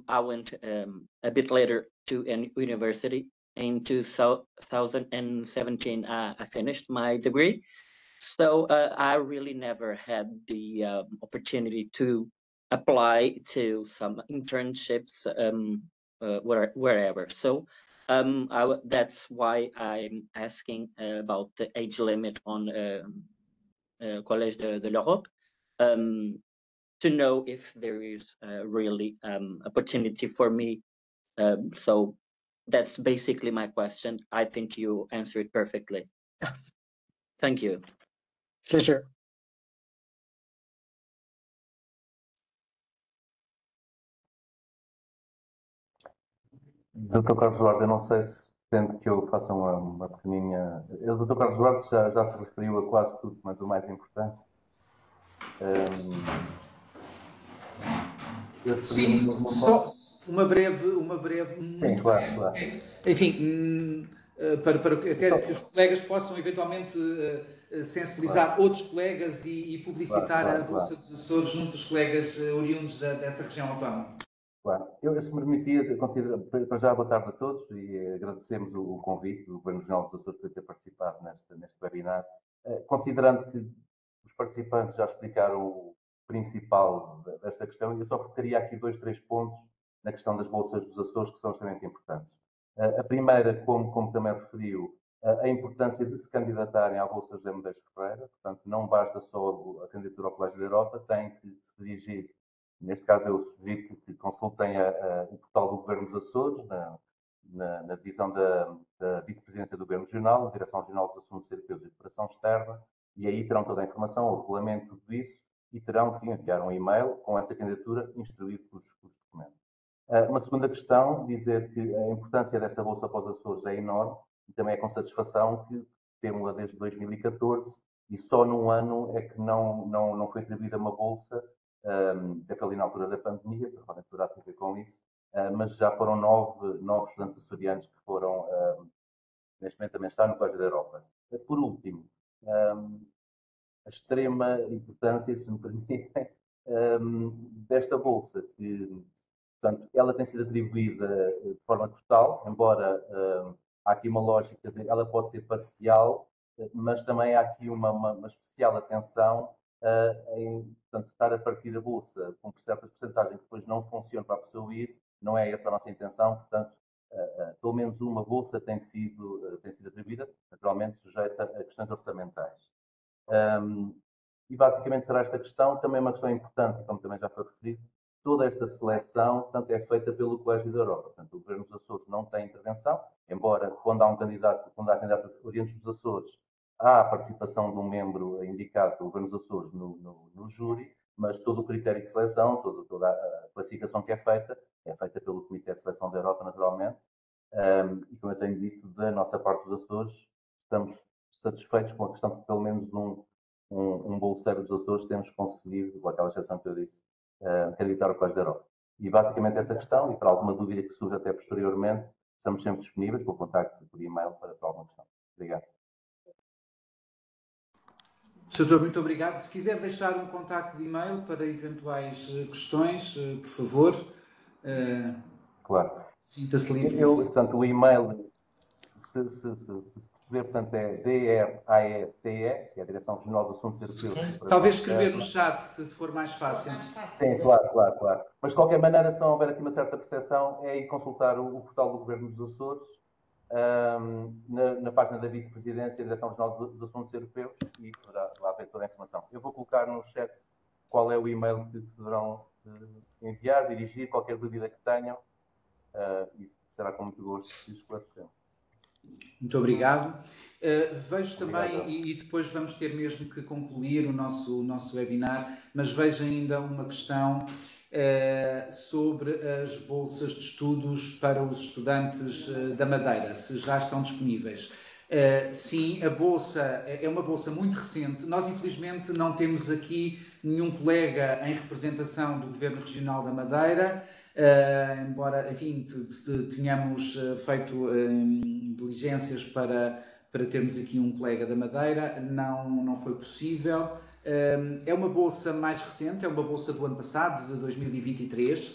I went a bit later to a university. In 2017, I finished my degree. So I really never had the opportunity to apply to some internships wherever. So that's why I'm asking about the age limit on Collège de l'Europe, to know if there is really opportunity for me. So that's basically my question. I think you answered perfectly. Thank you. Pleasure. Dr. Carlos Duarte, eu não sei se pretende que eu faça uma pequeninha... O Dr. Carlos Duarte já se referiu a quase tudo, mas o mais importante... Sim, só uma breve... Sim, claro. Enfim, para até que os colegas possam eventualmente sensibilizar outros colegas e publicitar a Bolsa dos Açores junto dos colegas oriundos dessa região autónoma. Claro. Eu, se me permitia, para já boa tarde a todos e agradecemos o convite do Governo Regional dos Açores por ter participado neste webinar. Considerando que os participantes já explicaram o principal desta questão, eu só focaria aqui 2, 3 pontos na questão das bolsas dos Açores que são extremamente importantes. A primeira, como também referiu, a importância de se candidatarem à Bolsa José Medeiros Ferreira, portanto, não basta só a candidatura ao Colégio da Europa, tem que se dirigir. Neste caso, eu sugiro que consultem o portal do Governo dos Açores, na divisão da Vice-Presidência do Governo Regional, na Direção Regional dos Assuntos Europeus e de Cooperação Externa, e aí terão toda a informação, o regulamento, tudo isso, e terão que enviar um e-mail com essa candidatura instruído com os documentos. Uma segunda questão, dizer que a importância desta Bolsa para os Açores é enorme, e também é com satisfação que temos-la desde 2014, e só num ano é que não foi atribuída uma bolsa, até foi ali na altura da pandemia, provavelmente terá a ver com isso, mas já foram 9 estudantes açorianos que foram, neste momento também está no Colégio da Europa. Por último, a extrema importância, se me permitem, desta bolsa, que, portanto, ela tem sido atribuída de forma total, embora há aqui uma lógica de ela pode ser parcial, mas também há aqui uma especial atenção em, portanto, estar a partir a bolsa com certas percentagens que depois não funcionam para a pessoa ir, não é essa a nossa intenção, portanto, pelo menos uma bolsa tem sido atribuída, naturalmente sujeita a questões orçamentais. E basicamente será esta questão, também uma questão importante, como também já foi referido, toda esta seleção, portanto, é feita pelo Colégio da Europa. Portanto, o Governo dos Açores não tem intervenção, embora quando há candidatos oriundos dos Açores, há a participação de um membro indicado pelo Governo dos Açores no júri, mas todo o critério de seleção, toda a classificação que é feita pelo Comitê de Seleção da Europa, naturalmente, e como eu tenho dito, da nossa parte dos Açores, estamos satisfeitos com a questão que pelo menos um bolseiro dos Açores temos conseguido, com aquela exceção que eu disse, candidatar ao Colégio da Europa. E basicamente essa questão, e para alguma dúvida que surja até posteriormente, estamos sempre disponíveis com o contacto por e-mail para alguma questão. Obrigado. Doutor, muito obrigado. Se quiser deixar um contacto de e-mail para eventuais questões, por favor. Claro. Sinta-se livre. Portanto, o e-mail, se perceber, portanto, é DRAECE, que é a Direção Regional dos Assuntos Europeus. Talvez escrever no chat, se for mais fácil. Sim, claro. Mas, de qualquer maneira, se não houver aqui uma certa percepção, é ir consultar o portal do Governo dos Açores, na página da Vice-Presidência e Direção Regional dos Assuntos Europeus, e poderá lá ver toda a informação. Eu vou colocar no chat qual é o e-mail que se deverão enviar, dirigir, qualquer dúvida que tenham, e será com muito gosto que esclarecemos. Muito obrigado. Vejo Obrigado. também, e depois vamos ter mesmo que concluir o nosso webinar, mas vejo ainda uma questão sobre as bolsas de estudos para os estudantes da Madeira, se já estão disponíveis. Sim, a bolsa é uma bolsa muito recente. Nós, infelizmente, não temos aqui nenhum colega em representação do Governo Regional da Madeira, embora, enfim, tenhamos feito diligências para termos aqui um colega da Madeira, não foi possível. É uma bolsa mais recente, é uma bolsa do ano passado, de 2023,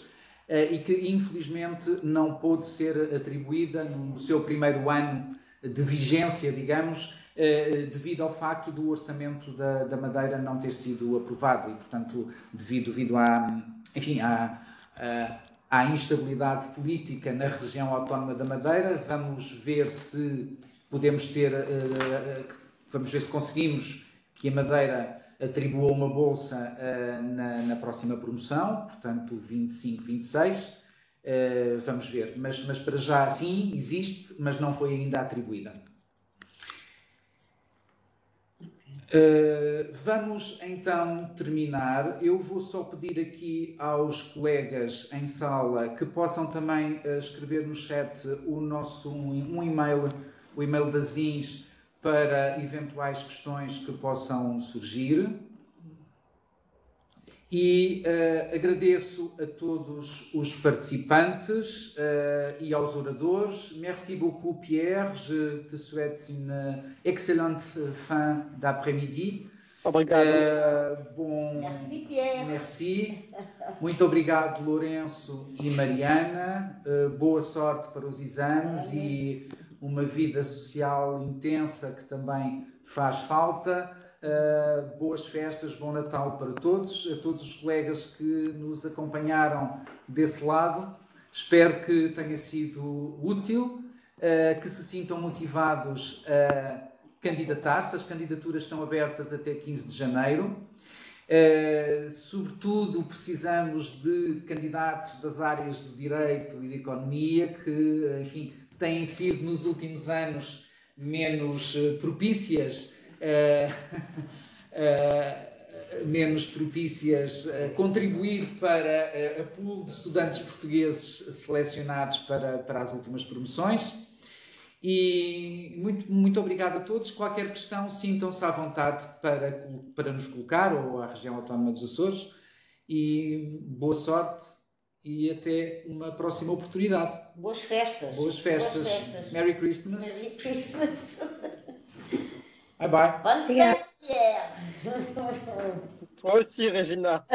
e que infelizmente não pôde ser atribuída no seu primeiro ano de vigência, digamos, devido ao facto do orçamento da Madeira não ter sido aprovado e, portanto, devido à instabilidade política na região autónoma da Madeira. Vamos ver se vamos ver se conseguimos que a Madeira atribua uma bolsa na próxima promoção, portanto 25-26, vamos ver, mas para já sim, existe, mas não foi ainda atribuída. Vamos então terminar. Eu vou só pedir aqui aos colegas em sala que possam também escrever no chat um e-mail, o e-mail da ZINS, para eventuais questões que possam surgir. E agradeço a todos os participantes e aos oradores. Merci beaucoup, Pierre. Je te souhaite une excellente fin d'après-midi. Obrigado. Merci, Pierre. Merci. Muito obrigado, Lourenço e Mariana. Boa sorte para os exames e uma vida social intensa que também faz falta. Boas festas, bom Natal para todos, a todos os colegas que nos acompanharam desse lado. Espero que tenha sido útil, que se sintam motivados a candidatar-se. As candidaturas estão abertas até 15 de janeiro. Sobretudo precisamos de candidatos das áreas do direito e da economia que, enfim, têm sido nos últimos anos menos propícias a contribuir para a pool de estudantes portugueses selecionados para as últimas promoções. E muito obrigado a todos. Qualquer questão, sintam-se à vontade para nos colocar, ou à região autónoma dos Açores. E boa sorte e até uma próxima oportunidade. Boas festas. Boas festas. Merry Christmas. Merry Christmas. Bye bye. Bonne fête, Pierre. Toi aussi, Regina.